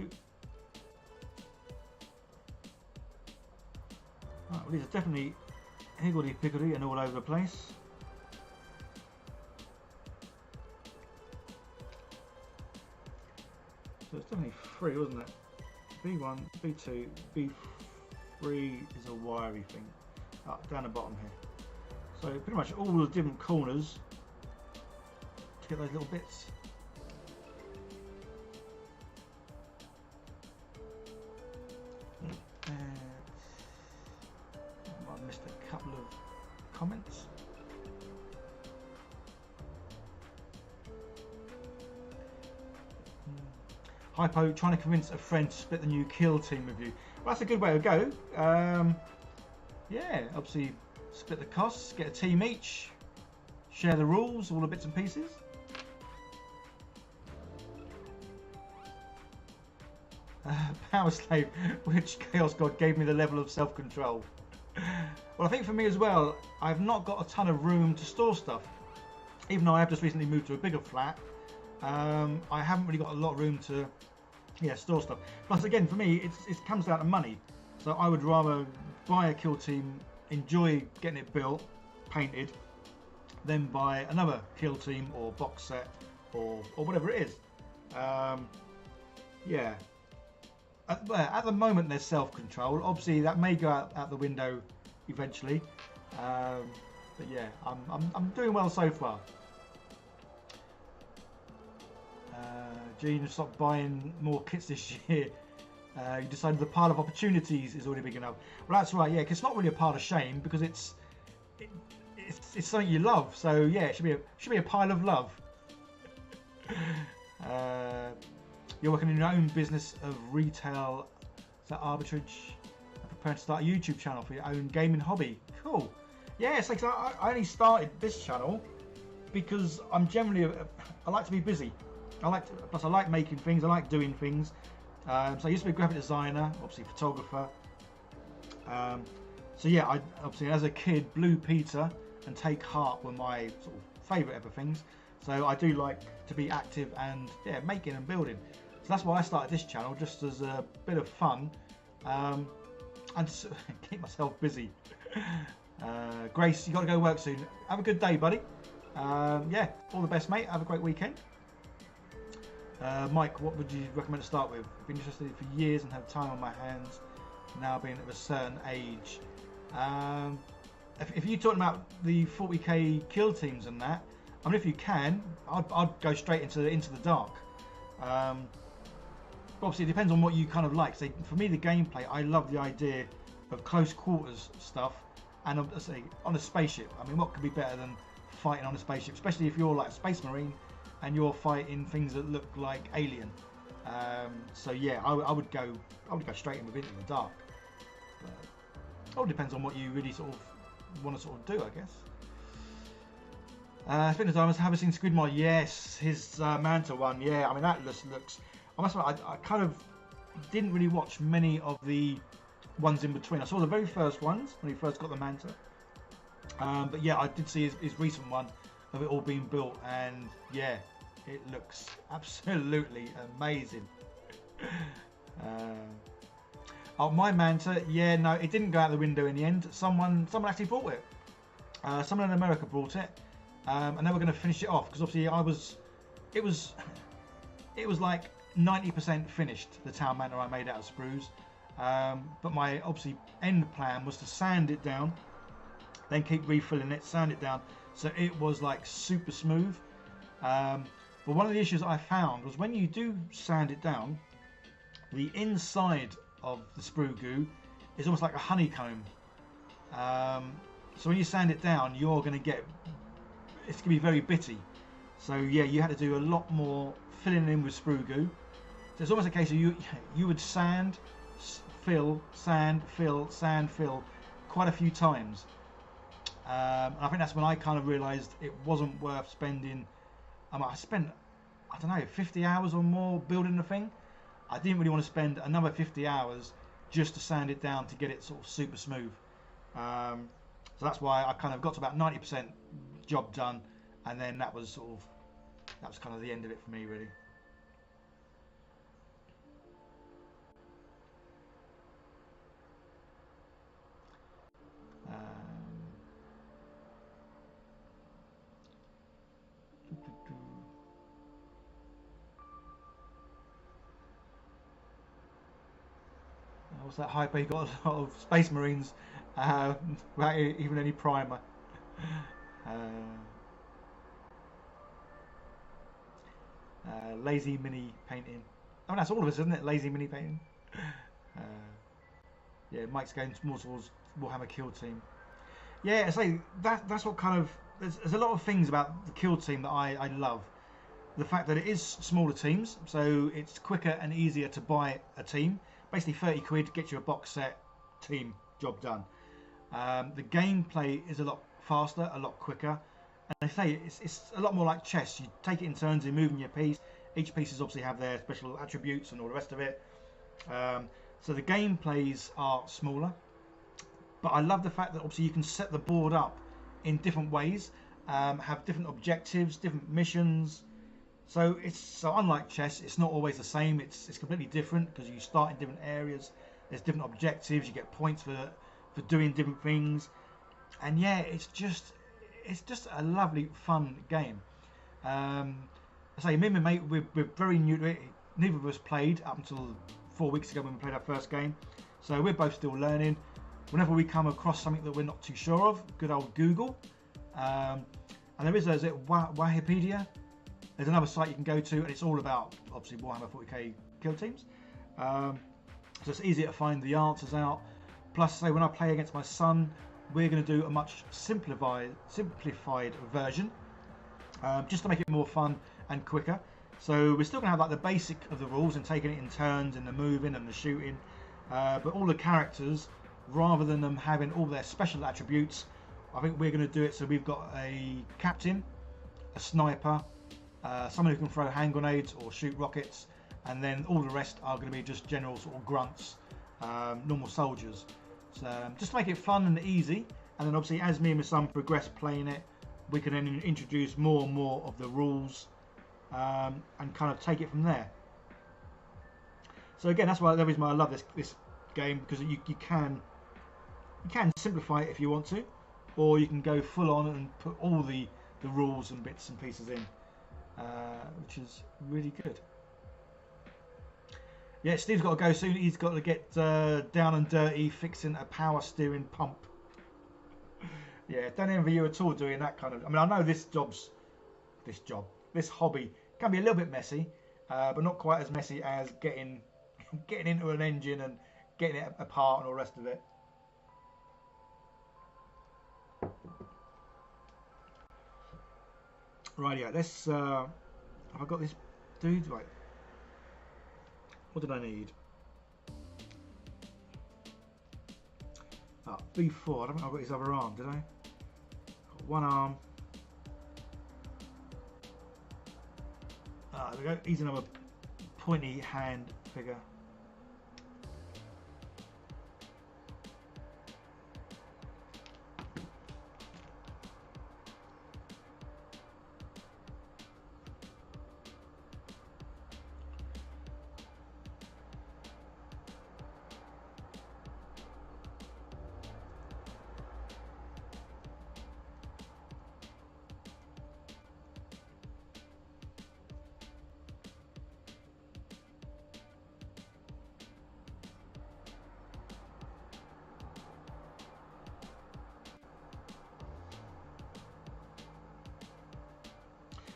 Right, well, these are definitely higgledy-piggledy and all over the place. So it's definitely 3, wasn't it? B1, B2, B3 is a wiry thing. Up, down the bottom here. So pretty much all the different corners to get those little bits. I might have missed a couple of comments. Hypo trying to convince a friend to split the new kill team with you. Well, that's a good way to go. Yeah, obviously split the costs, get a team each, share the rules, all the bits and pieces. Power Slave, which Chaos God gave me the level of self-control. Well, I think for me as well, I've not got a ton of room to store stuff. Even though I have just recently moved to a bigger flat, I haven't really got a lot of room to store stuff. Plus again, for me, it comes down to money. So I would rather buy a kill team, enjoy getting it built, painted, then buy another kill team or box set or whatever it is. Yeah. At the moment there's self-control. Obviously that may go out the window eventually. But yeah, I'm doing well so far. Gene, stop buying more kits this year. You decided the pile of opportunities is already big enough. Well, that's right, yeah, because it's not really a pile of shame because it's something you love. So yeah, it should be a pile of love. You're working in your own business of retail, is that arbitrage? I'm prepared to start a YouTube channel for your own gaming hobby. Cool. Yeah, it's like I only started this channel because I'm generally I like to be busy. Plus I like making things. I like doing things. So I used to be a graphic designer, obviously photographer. So yeah, I obviously as a kid, Blue Peter and Take Heart were my sort of favourite ever things. So I do like to be active and yeah, making and building. So that's why I started this channel, just as a bit of fun and to keep myself busy. Grace, you got to go work soon. Have a good day, buddy. Yeah, all the best, mate. Have a great weekend. Mike, what would you recommend to start with? I've been interested for years and have time on my hands, now being of a certain age. If you're talking about the 40k kill teams and that, I mean, if you can, I'd go straight into the dark. Obviously, it depends on what you kind of like. So for me, the gameplay, I love the idea of close quarters stuff. and obviously on a spaceship. I mean, what could be better than fighting on a spaceship, especially if you're like a space marine and you're fighting things that look like alien. So yeah, I would go straight in with Into the Dark. But it all depends on what you really sort of want to sort of do, I guess. Speaking of diamonds, have you seen Squid Mod? Yes, his Manta one. Yeah, I mean that looks. I must admit, I kind of didn't really watch many of the ones in between. I saw the very first ones when he first got the Manta. But yeah, I did see his recent one of it all being built, and yeah, it looks absolutely amazing. Oh, my Manta, yeah, no, it didn't go out the window in the end. Someone actually bought it. Someone in America bought it, and they were going to finish it off because obviously it was like 90% finished, the town Manta I made out of sprues. But my obviously end plan was to sand it down, then keep refilling it, sand it down, so it was like super smooth. But one of the issues I found was when you do sand it down, the inside of the sprue goo is almost like a honeycomb. So when you sand it down, it's going to be very bitty. So yeah, you had to do a lot more filling in with sprue goo. So it's almost a case of you would sand, fill, sand, fill, sand, fill quite a few times. And I think that's when I kind of realised it wasn't worth spending. I spent, I don't know, 50 hours or more building the thing. I didn't really want to spend another 50 hours just to sand it down to get it sort of super smooth. So that's why I kind of got to about 90% job done, and then that was kind of the end of it for me, really. What's that hype? You got a lot of Space Marines without even any primer. Lazy mini painting. I mean, that's all of us, isn't it? Lazy mini painting. Yeah, Mike's going more towards Warhammer Kill Team. Yeah, I say that's what kind of. There's a lot of things about the Kill Team that I love. The fact that it is smaller teams, so it's quicker and easier to buy a team. Basically 30 quid, get you a box set, team, job done. The gameplay is a lot faster, a lot quicker. And they say it's a lot more like chess. You take it in turns in moving your piece. Each pieces obviously have their special attributes and all the rest of it. So the gameplays are smaller. But I love the fact that obviously you can set the board up in different ways, have different objectives, different missions. So unlike chess, it's not always the same. It's completely different because you start in different areas. There's different objectives. You get points for doing different things, and yeah, it's just a lovely, fun game. I say me and my mate, we're very new to it. Neither of us played up until 4 weeks ago when we played our first game. So we're both still learning. Whenever we come across something that we're not too sure of, good old Google. And there's Wikipedia. There's another site you can go to, and it's all about obviously Warhammer 40k kill teams. So it's easier to find the answers out. Plus, say when I play against my son, we're going to do a much simplified version, just to make it more fun and quicker. So we're still going to have like the basic of the rules and taking it in turns and the moving and the shooting, but all the characters, rather than them having all their special attributes, I think we're going to do it so we've got a captain, a sniper, someone who can throw hand grenades or shoot rockets, and then all the rest are going to be just general sort of grunts, normal soldiers. So just to make it fun and easy, and then obviously as me and my son progress playing it, we can then introduce more and more of the rules, and kind of take it from there. So again, that's why the reason why I love this game, because you can simplify it if you want to, or you can go full on and put all the rules and bits and pieces in, which is really good. Yeah, Steve's got to go soon. He's got to get down and dirty fixing a power steering pump. Yeah, don't envy you at all doing that kind of. I mean, I know this hobby can be a little bit messy, but not quite as messy as getting into an engine and getting it apart and all the rest of it. Rightio, let's have I got this dude? Right. What did I need? B4, I don't think I've got his other arm, did I? Got one arm. There we go, he's another pointy hand figure.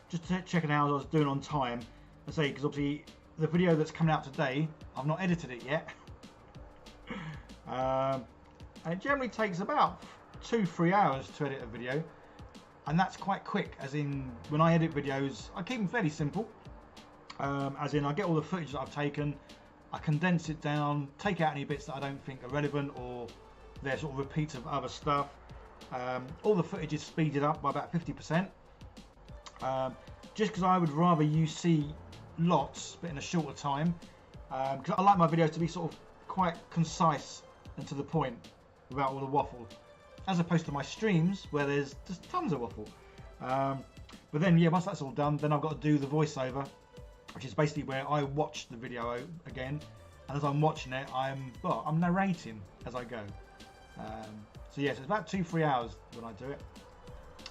Just checking out as I was doing on time. I say, because obviously the video that's coming out today, I've not edited it yet. And it generally takes about 2-3 hours to edit a video, and that's quite quick, as in when I edit videos I keep them fairly simple, as in I get all the footage that I've taken, I condense it down, take out any bits that I don't think are relevant or they're sort of repeats of other stuff. All the footage is speeded up by about 50%. Just because I would rather you see lots but in a shorter time, because I like my videos to be sort of quite concise and to the point without all the waffle, as opposed to my streams where there's just tons of waffle. But then yeah, once that's all done, then I've got to do the voiceover, which is basically where I watch the video again, and as I'm watching it I'm narrating as I go. So yeah, so it's about 2-3 hours when I do it,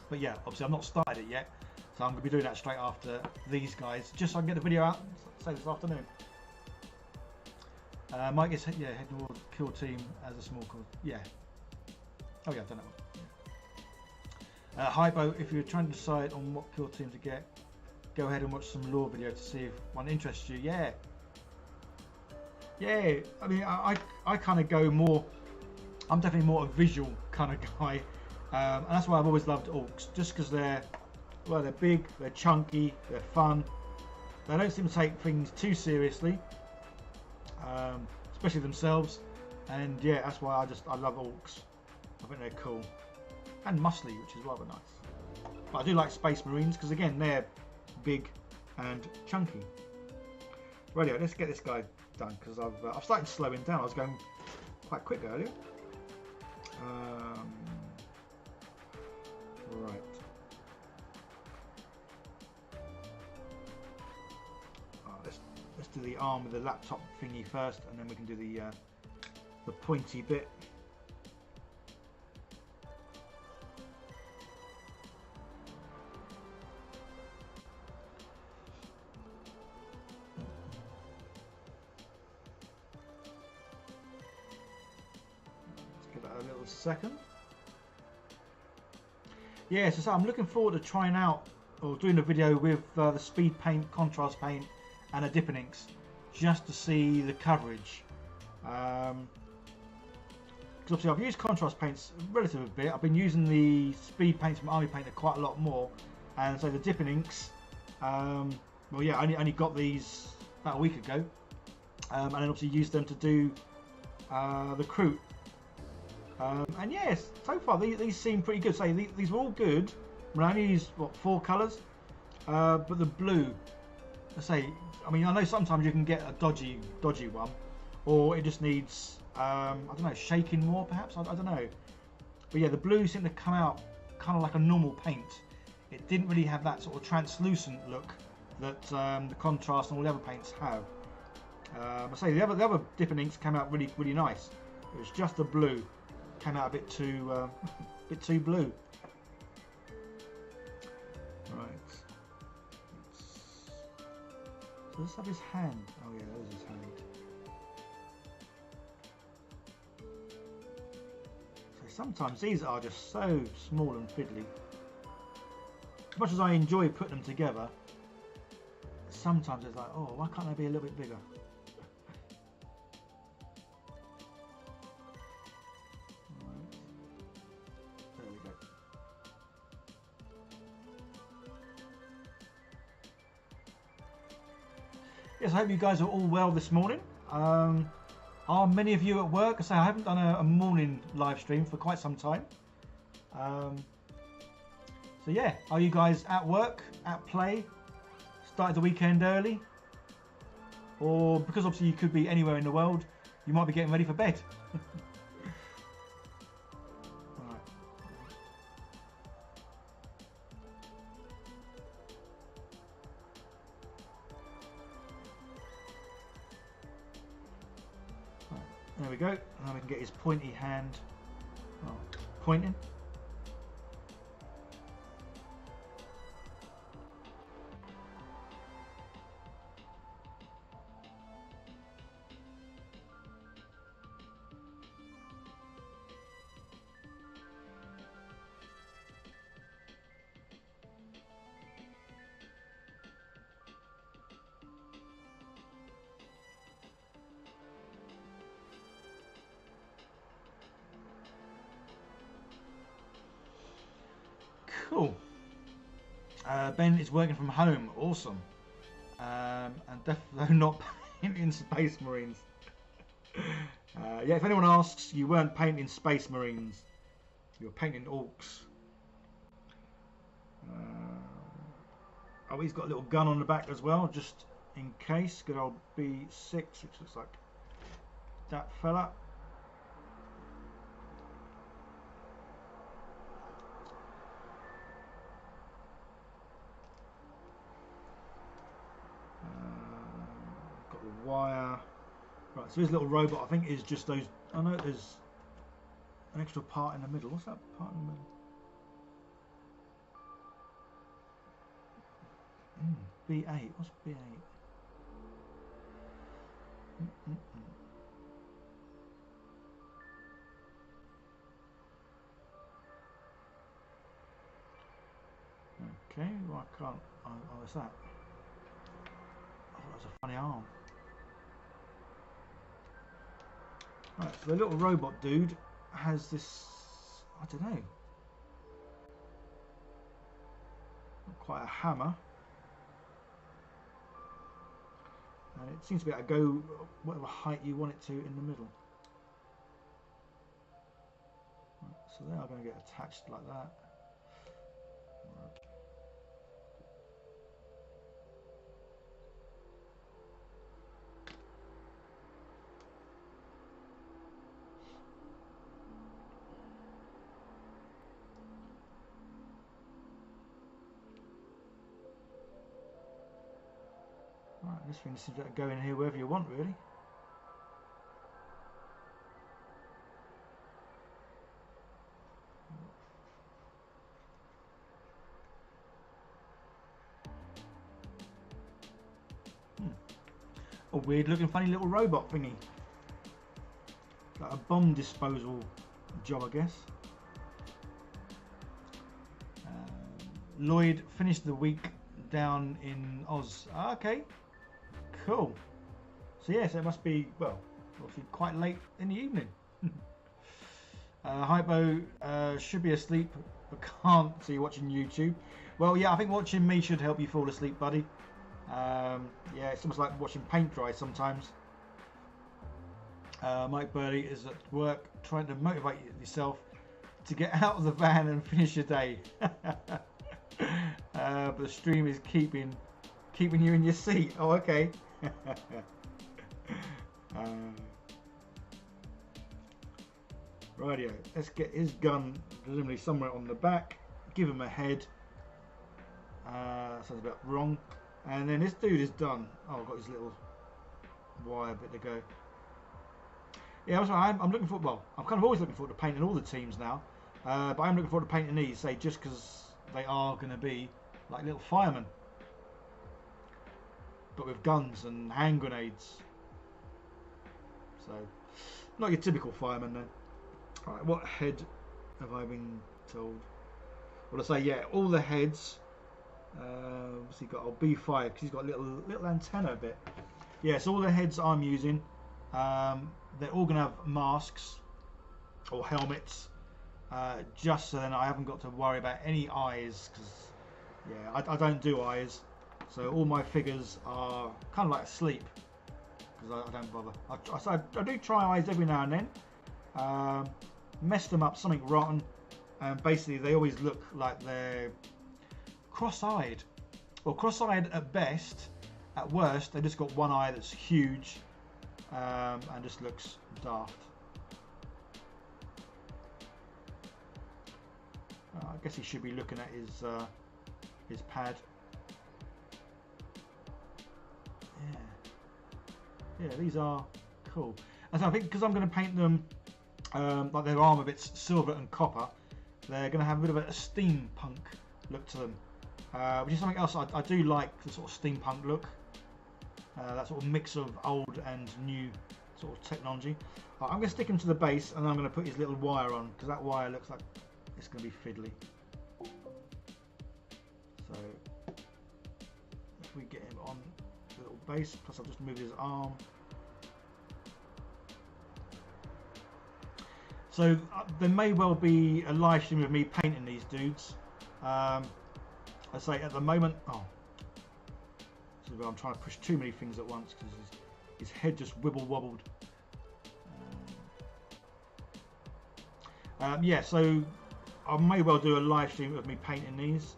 but yeah, obviously I've not started it yet. So I'm going to be doing that straight after these guys, just so I can get the video out, say this afternoon. Mike is head toward kill team as a small cause. Yeah. Oh yeah, I've done that one. Yeah. Hypo, if you're trying to decide on what kill team to get, go ahead and watch some lore video to see if one interests you. Yeah. Yeah. I mean, I kind of go more. I'm definitely more a visual kind of guy, and that's why I've always loved orcs, just because they're big, they're chunky, they're fun. They don't seem to take things too seriously, especially themselves. And yeah, that's why I love orcs. I think they're cool and muscly, which is rather nice. But I do like Space Marines because again, they're big and chunky. Rightio, let's get this guy done because I've started slowing down. I was going quite quick earlier. Right. Let's do the arm with the laptop thingy first, and then we can do the pointy bit. Let's give that a little second. Yeah, so I'm looking forward to trying out or doing a video with the speed paint, contrast paint, and a dipping inks, just to see the coverage. Because obviously I've used contrast paints a relative bit. I've been using the speed paints from Army Painter quite a lot more, and so the dipping inks. Well, yeah, I only got these about a week ago, and then obviously used them to do the crew. And yes, so far these seem pretty good. So these were all good. I only used what 4 colours, but the blue. I mean, I know sometimes you can get a dodgy one, or it just needs, I don't know, shaking more perhaps, I don't know. But yeah, the blue seemed to come out kind of like a normal paint. It didn't really have that sort of translucent look that the contrast and all the other paints have. I say the other dipping inks came out really nice. It was just the blue came out a bit too blue. Right. So let's have his hand. Oh yeah, there's his hand. So sometimes these are just so small and fiddly. As much as I enjoy putting them together, sometimes it's like, oh, why can't they be a little bit bigger? Right. There we go. Yes, I hope you guys are all well this morning. Are many of you at work? I say I haven't done a morning live stream for quite some time. So yeah, are you guys at work, at play, started the weekend early? Or because obviously you could be anywhere in the world, you might be getting ready for bed. Right. Right. There we go. Now we can get his pointy hand pointing. Cool. Ben is working from home. Awesome. And definitely not painting Space Marines. Yeah, if anyone asks, you weren't painting Space Marines. You were painting orcs. Oh, he's got a little gun on the back as well, just in case. Good old B6, which looks like that fella. Got the wire. Right, so his little robot, I think, is just those. I know there's an extra part in the middle. What's that part in the middle? B8. What's B8? Okay, well, I can't. Oh, what's that? I thought that was a funny arm. Right, so the little robot dude has this. I don't know. Not quite a hammer. And it seems to be able to go whatever height you want it to in the middle. Right, so they are going to get attached like that. Right. Right, this thing seems to go in here wherever you want, really. A weird looking funny little robot thingy. Like a bomb disposal job, I guess. Lloyd finished the week down in Oz. Okay, cool. So yes, it must be, well, obviously quite late in the evening. Hypo should be asleep but can't see you watching YouTube. Well, yeah, I think watching me should help you fall asleep, buddy. Yeah, it's almost like watching paint dry sometimes. Mike Burley is at work trying to motivate yourself to get out of the van and finish your day. But the stream is keeping you in your seat. Oh, okay. Rightio, let's get his gun presumably somewhere on the back. Give him a head. Sounds a bit wrong. And then this dude is done. Oh, I've got his little wire bit to go. Yeah, I'm looking for. Well, I'm kind of always looking forward to painting all the teams now. But I'm looking forward to painting these, say, just because they are going to be like little firemen, but with guns and hand grenades. So, not your typical fireman then. All right, what head have I been told? Well, I say, yeah, all the heads. So you've got a B5 because he's got a little antenna bit. Yeah, so all the heads I'm using, they're all going to have masks or helmets, just so then I haven't got to worry about any eyes, because yeah, I don't do eyes. So all my figures are kind of like asleep because I don't bother. I do try eyes every now and then. Mess them up, something rotten, and basically they always look like they're cross-eyed, or cross-eyed at best. At worst, they just got one eye that's huge and just looks daft. I guess he should be looking at his pad. Yeah, these are cool. And so I think because I'm going to paint them like their armor bits silver and copper, they're going to have a bit of a steampunk look to them, which is something else I do like, the sort of steampunk look, that sort of mix of old and new sort of technology. I'm going to stick him to the base, and then I'm going to put his little wire on, because that wire looks like it's going to be fiddly. So if we get him on the little base, plus I'll just move his arm. So there may well be a live stream of me painting these dudes. I say at the moment, I'm trying to push too many things at once because his head just wibble wobbled. Yeah, so I may well do a live stream of me painting these.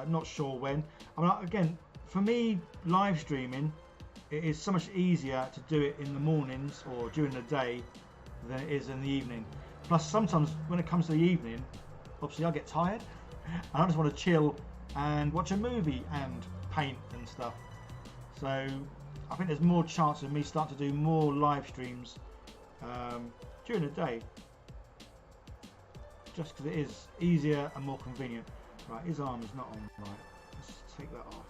Not sure when. I mean, again, for me, live streaming, it is so much easier to do it in the mornings or during the day than it is in the evening. Plus, sometimes when it comes to the evening, obviously I get tired and I just want to chill and watch a movie and paint and stuff. So I think there's more chance of me starting to do more live streams during the day, just because it is easier and more convenient. Right, his arm is not on right. Let's take that off.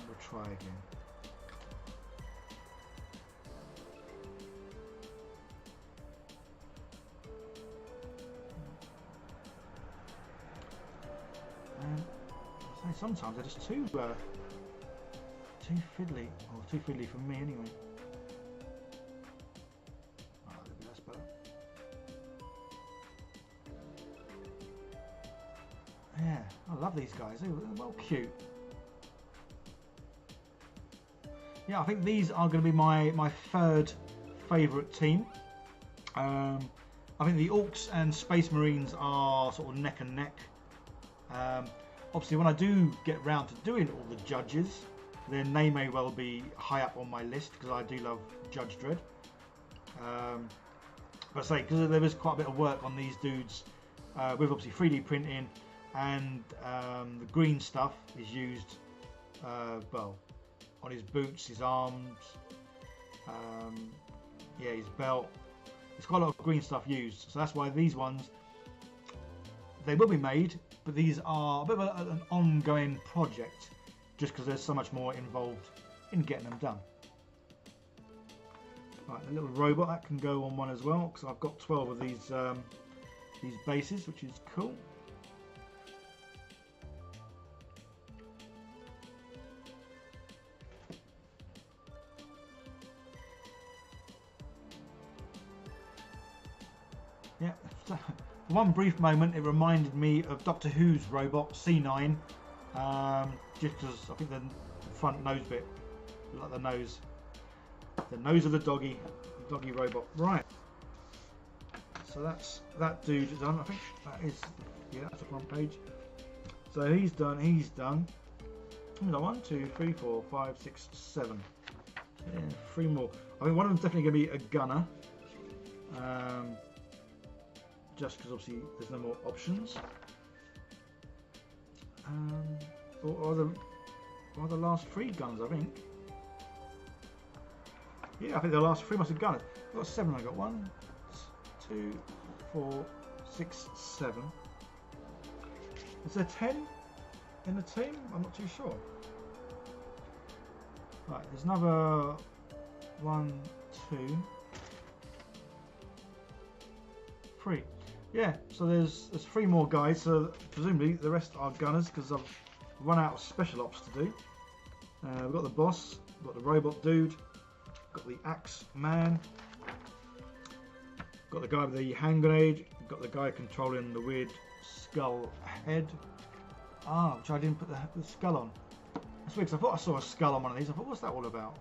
We'll try again. Sometimes they're just too fiddly, or too fiddly for me anyway. That's better. Yeah, I love these guys. They're well cute. Yeah, I think these are going to be my third favourite team. I think the Orcs and Space Marines are sort of neck and neck. Obviously, when I do get round to doing all the judges, then they may well be high up on my list because I do love Judge Dredd. But I say, because there is quite a bit of work on these dudes with obviously 3D printing, and the green stuff is used well on his boots, his arms, yeah, his belt. There's quite a lot of green stuff used, so that's why these ones, they will be made, but these are a bit of an ongoing project, just because there's so much more involved in getting them done. Right, a little robot that can go on one as well, because I've got 12 of these bases, which is cool. Yeah, for one brief moment it reminded me of Doctor Who's robot C9, just because I think the front nose bit, like the nose of the doggy robot. Right, so that's that dude done. I think that is, yeah, that's the front page. So he's done. He's done 1, 2, 3, 4, 5, 6, 7. Yeah, 3 more. I mean, one of them's definitely going to be a gunner. Just because obviously there's no more options. Or the last 3 guns, I think. Yeah, I think the last 3 must have gunners. I've got 7. I got 1, 2, 4, 6, 7. Is there 10 in the team? I'm not too sure. Right, there's another 1, 2, 3. Yeah, so there's 3 more guys, so presumably the rest are gunners because I've run out of special ops to do. We've got the boss, we've got the robot dude, got the axe man, got the guy with the hand grenade, got the guy controlling the weird skull head, Ah, which I didn't put the skull on. That's weird, 'cause I thought I saw a skull on one of these. I thought, what's that all about?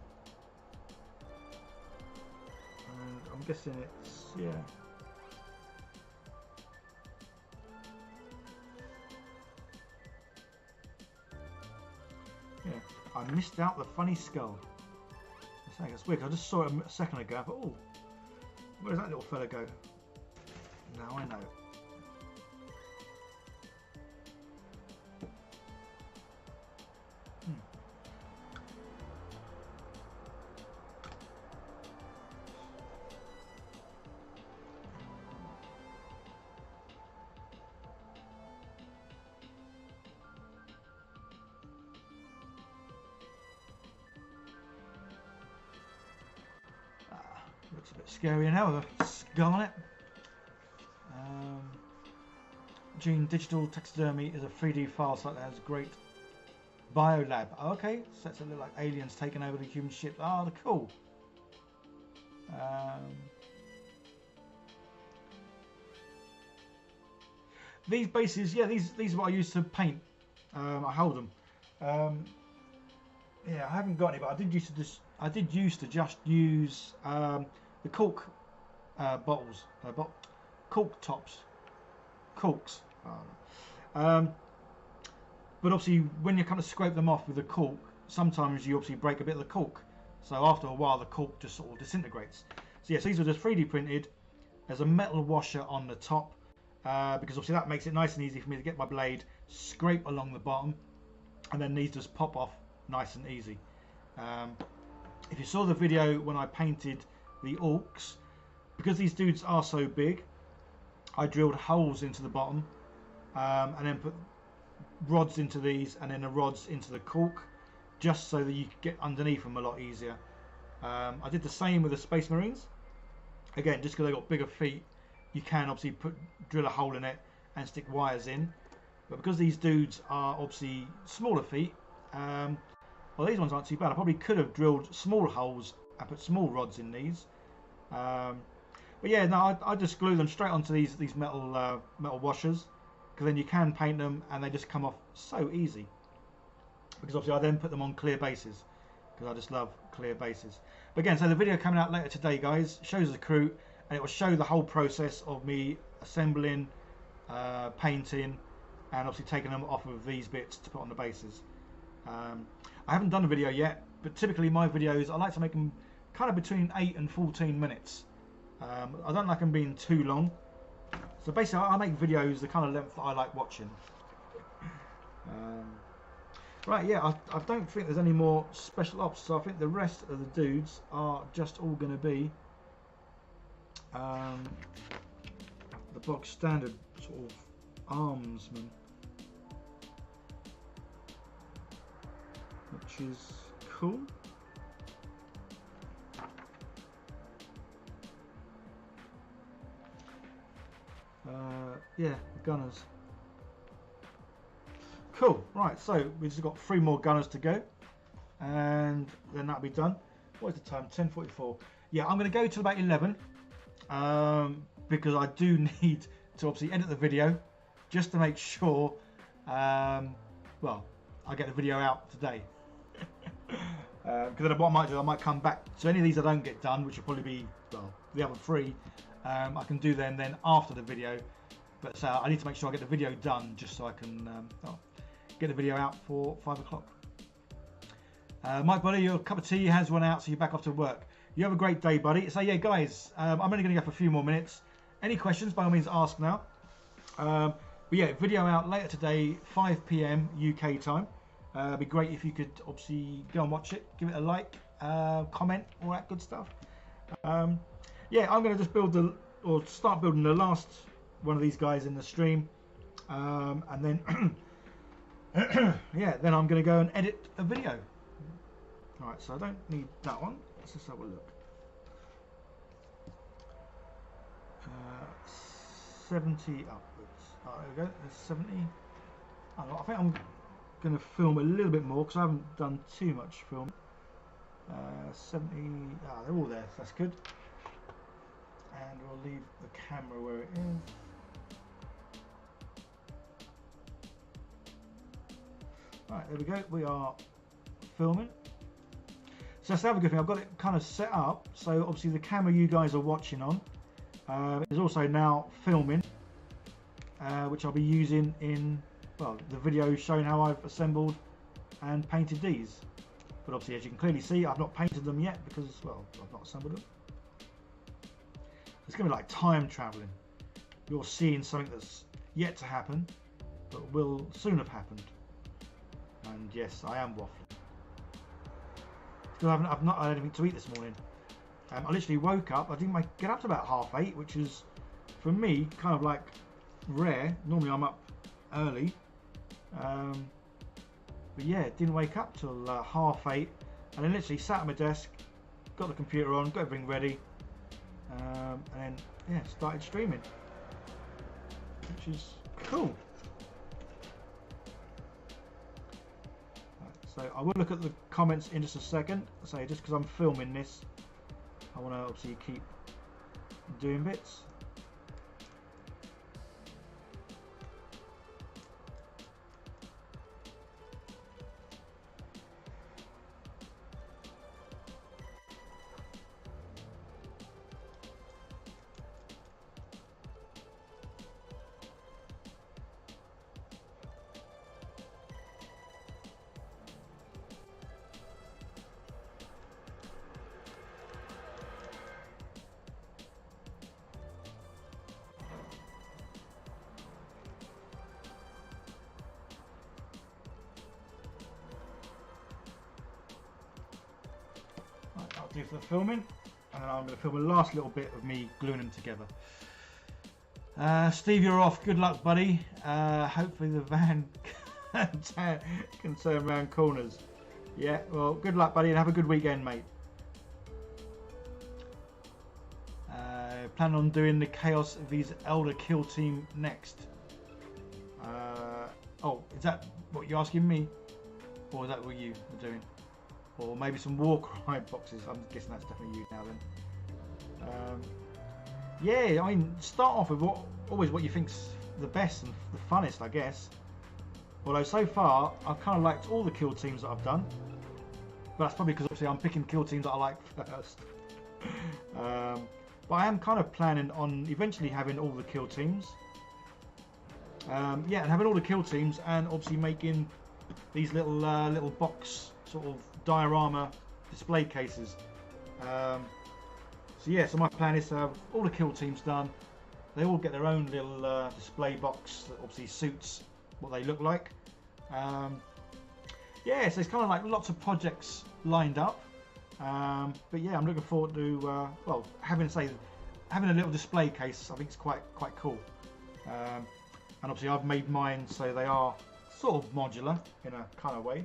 And I'm guessing it's, yeah. Yeah, I missed out the funny skull. That's weird. I just saw it a second ago. I thought, oh, where does that little fella go? Now I know. Looks a bit scary now with a skull on it. Gene Digital Taxidermy is a 3D file site that has great biolab. Okay, sets that look like aliens taking over the human ship. Ah, they're cool. These bases, yeah, these are what I use to paint. I hold them. Yeah, I haven't got any, but I did used to just use the cork bottles, cork tops, corks. But obviously, when you kind of scrape them off with the cork, sometimes you obviously break a bit of the cork. So after a while, the cork just sort of disintegrates. So yes, these are just 3D printed. There's a metal washer on the top because obviously that makes it nice and easy for me to get my blade, scrape along the bottom, and then these just pop off nice and easy. If you saw the video when I painted the orcs, because these dudes are so big, I drilled holes into the bottom and then put rods into these and then the rods into the cork, just so that you could get underneath them a lot easier. I did the same with the Space Marines. Again, just because they got bigger feet, you can obviously drill a hole in it and stick wires in. But because these dudes are obviously smaller feet, well, these ones aren't too bad. I probably could have drilled small holes and put small rods in these. But yeah, no, I just glue them straight onto these metal washers, because then you can paint them and they just come off so easy. Because obviously I then put them on clear bases, because I just love clear bases. But again, so the video coming out later today, guys, shows the crew, and it will show the whole process of me assembling, painting, and obviously taking them off of these bits to put on the bases. I haven't done a video yet, but typically my videos, I like to make them kind of between 8 and 14 minutes. I don't like them being too long. So basically I make videos the kind of length that I like watching. Right, yeah, I don't think there's any more special ops, so I think the rest of the dudes are just all going to be the box standard sort of armsmen, which is cool. Yeah, gunners. Cool. Right, so we've just got 3 more gunners to go, and then that'll be done. What is the time? 10:44. Yeah, I'm going to go till about 11, because I do need to obviously edit the video just to make sure. Well, I get the video out today. Because then what I might do, I might come back. So any of these I don't get done, which will probably be, well, the other 3, I can do them then after the video. But so I need to make sure I get the video done just so I can get the video out for 5 o'clock. Mike, buddy, your cup of tea has run out, so you're back off to work. You have a great day, buddy. So yeah, guys, I'm only going to go for a few more minutes. Any questions, by all means, ask now. But yeah, video out later today, 5 PM UK time. It'd be great if you could obviously go and watch it, give it a like, comment, all that good stuff. Yeah, I'm going to just start building the last one of these guys in the stream, and then yeah, then I'm going to go and edit a video. All right, so I don't need that one. Let's just have a look. 70 upwards. Oh, there we go. There's 70. I think I'm going to film a little bit more because I haven't done too much film. 70. They're all there. So that's good. And we'll leave the camera where it is. Right, there we go. We are filming. So that's the other good thing. I've got it kind of set up. So obviously the camera you guys are watching on is also now filming, which I'll be using in, well, the video showing how I've assembled and painted these. But obviously, as you can clearly see, I've not painted them yet because, well, I've not assembled them. It's going to be like time traveling. You're seeing something that's yet to happen, but will soon have happened. And yes, I am waffling. Still I've not had anything to eat this morning. I literally woke up. I didn't get up to about 8:30, which is, for me, kind of like rare. Normally I'm up early. But yeah, didn't wake up till 8:30, and then literally sat at my desk, got the computer on, got everything ready, and then yeah, started streaming, which is cool. So I will look at the comments in just a second. So just because I'm filming this, I want to obviously keep doing bits. Do for the filming, and then I'm going to film a last little bit of me gluing them together. Steve, you're off. Good luck, buddy. Hopefully the van can turn around corners. Yeah, well, good luck, buddy, and have a good weekend, mate. Plan on doing the Chaos vs Elder Kill Team next. Oh, is that what you're asking me? Or is that what you are doing? Or maybe some Warcry boxes. I'm guessing that's definitely you now then. Yeah, I mean, start off with always what you think's the best and the funnest, I guess. Although so far, I've kind of liked all the kill teams that I've done. But that's probably because obviously I'm picking kill teams that I like first. But I am kind of planning on eventually having all the kill teams. Yeah, and having all the kill teams and obviously making these little little box sort of diorama display cases. So yeah, so my plan is to have all the kill teams done. They all get their own little display box that obviously suits what they look like. Yeah, so it's kind of like lots of projects lined up. But yeah, I'm looking forward to well, having a little display case. I think it's quite cool. And obviously I've made mine so they are sort of modular in a kind of way.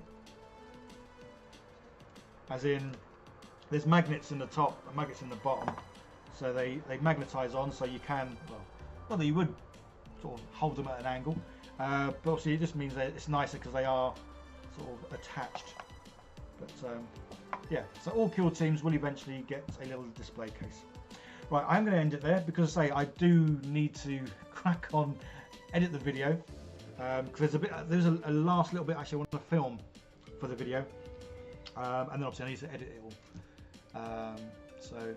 As in, there's magnets in the top and magnets in the bottom, so they magnetize on, so you can, well, not that you would sort of hold them at an angle, but obviously it just means that it's nicer because they are sort of attached. But yeah, so all kill teams will eventually get a little display case. Right, I'm going to end it there because I do need to crack on, edit the video, because there's a last little bit actually I want to film for the video. And then obviously I need to edit it all. So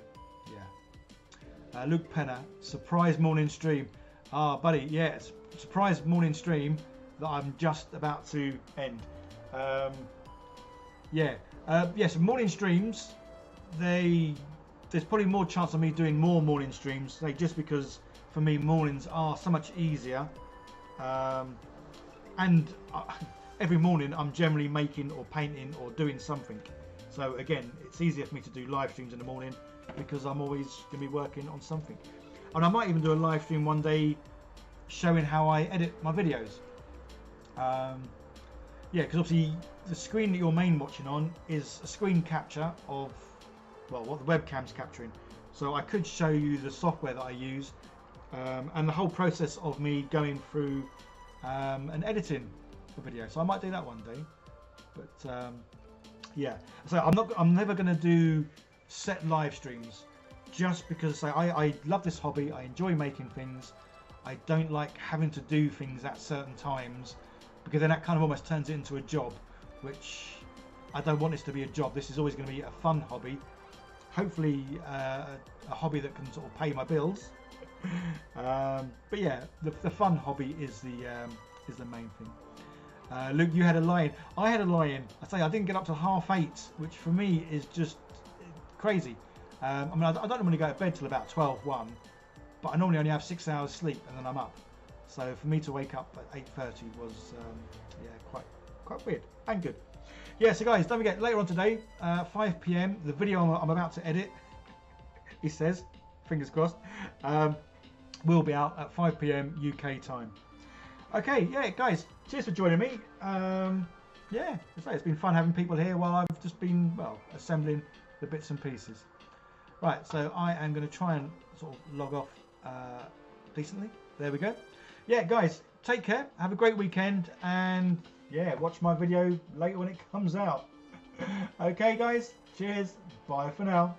yeah. Luke Penner, surprise morning stream. Ah, buddy, yeah, surprise morning stream that I'm just about to end. Yeah, so morning streams, there's probably more chance of me doing more morning streams, just because for me mornings are so much easier. And every morning I'm generally making or painting or doing something. So again, it's easier for me to do live streams in the morning because I'm always going to be working on something. And I might even do a live stream one day showing how I edit my videos. Yeah, because obviously the screen that you're watching on is a screen capture of, well, what the webcam's capturing. So I could show you the software that I use and the whole process of me going through and editing the video. So I might do that one day. But yeah, so I'm never going to do set live streams just because I love this hobby. I enjoy making things. I don't like having to do things at certain times because then that kind of almost turns it into a job, which I don't want this to be a job. This is always going to be a fun hobby, hopefully a hobby that can sort of pay my bills. But yeah, the fun hobby is the main thing. Luke, you had a lie-in. I had a lie-in. I say I didn't get up to 8:30, which for me is just crazy. I mean, I don't normally go to bed till about 12:01, but I normally only have 6 hours sleep and then I'm up. So for me to wake up at 8:30 was yeah, quite weird and good. Yeah, so guys, don't forget later on today, 5 PM, the video I'm about to edit, he says, fingers crossed, will be out at 5 PM UK time. Okay, yeah, guys, cheers for joining me. Yeah, it's been fun having people here while I've just been, well, assembling the bits and pieces. Right, so I am going to try and sort of log off decently. There we go. Yeah, guys, take care. Have a great weekend, and yeah, watch my video later when it comes out. Okay, guys, cheers. Bye for now.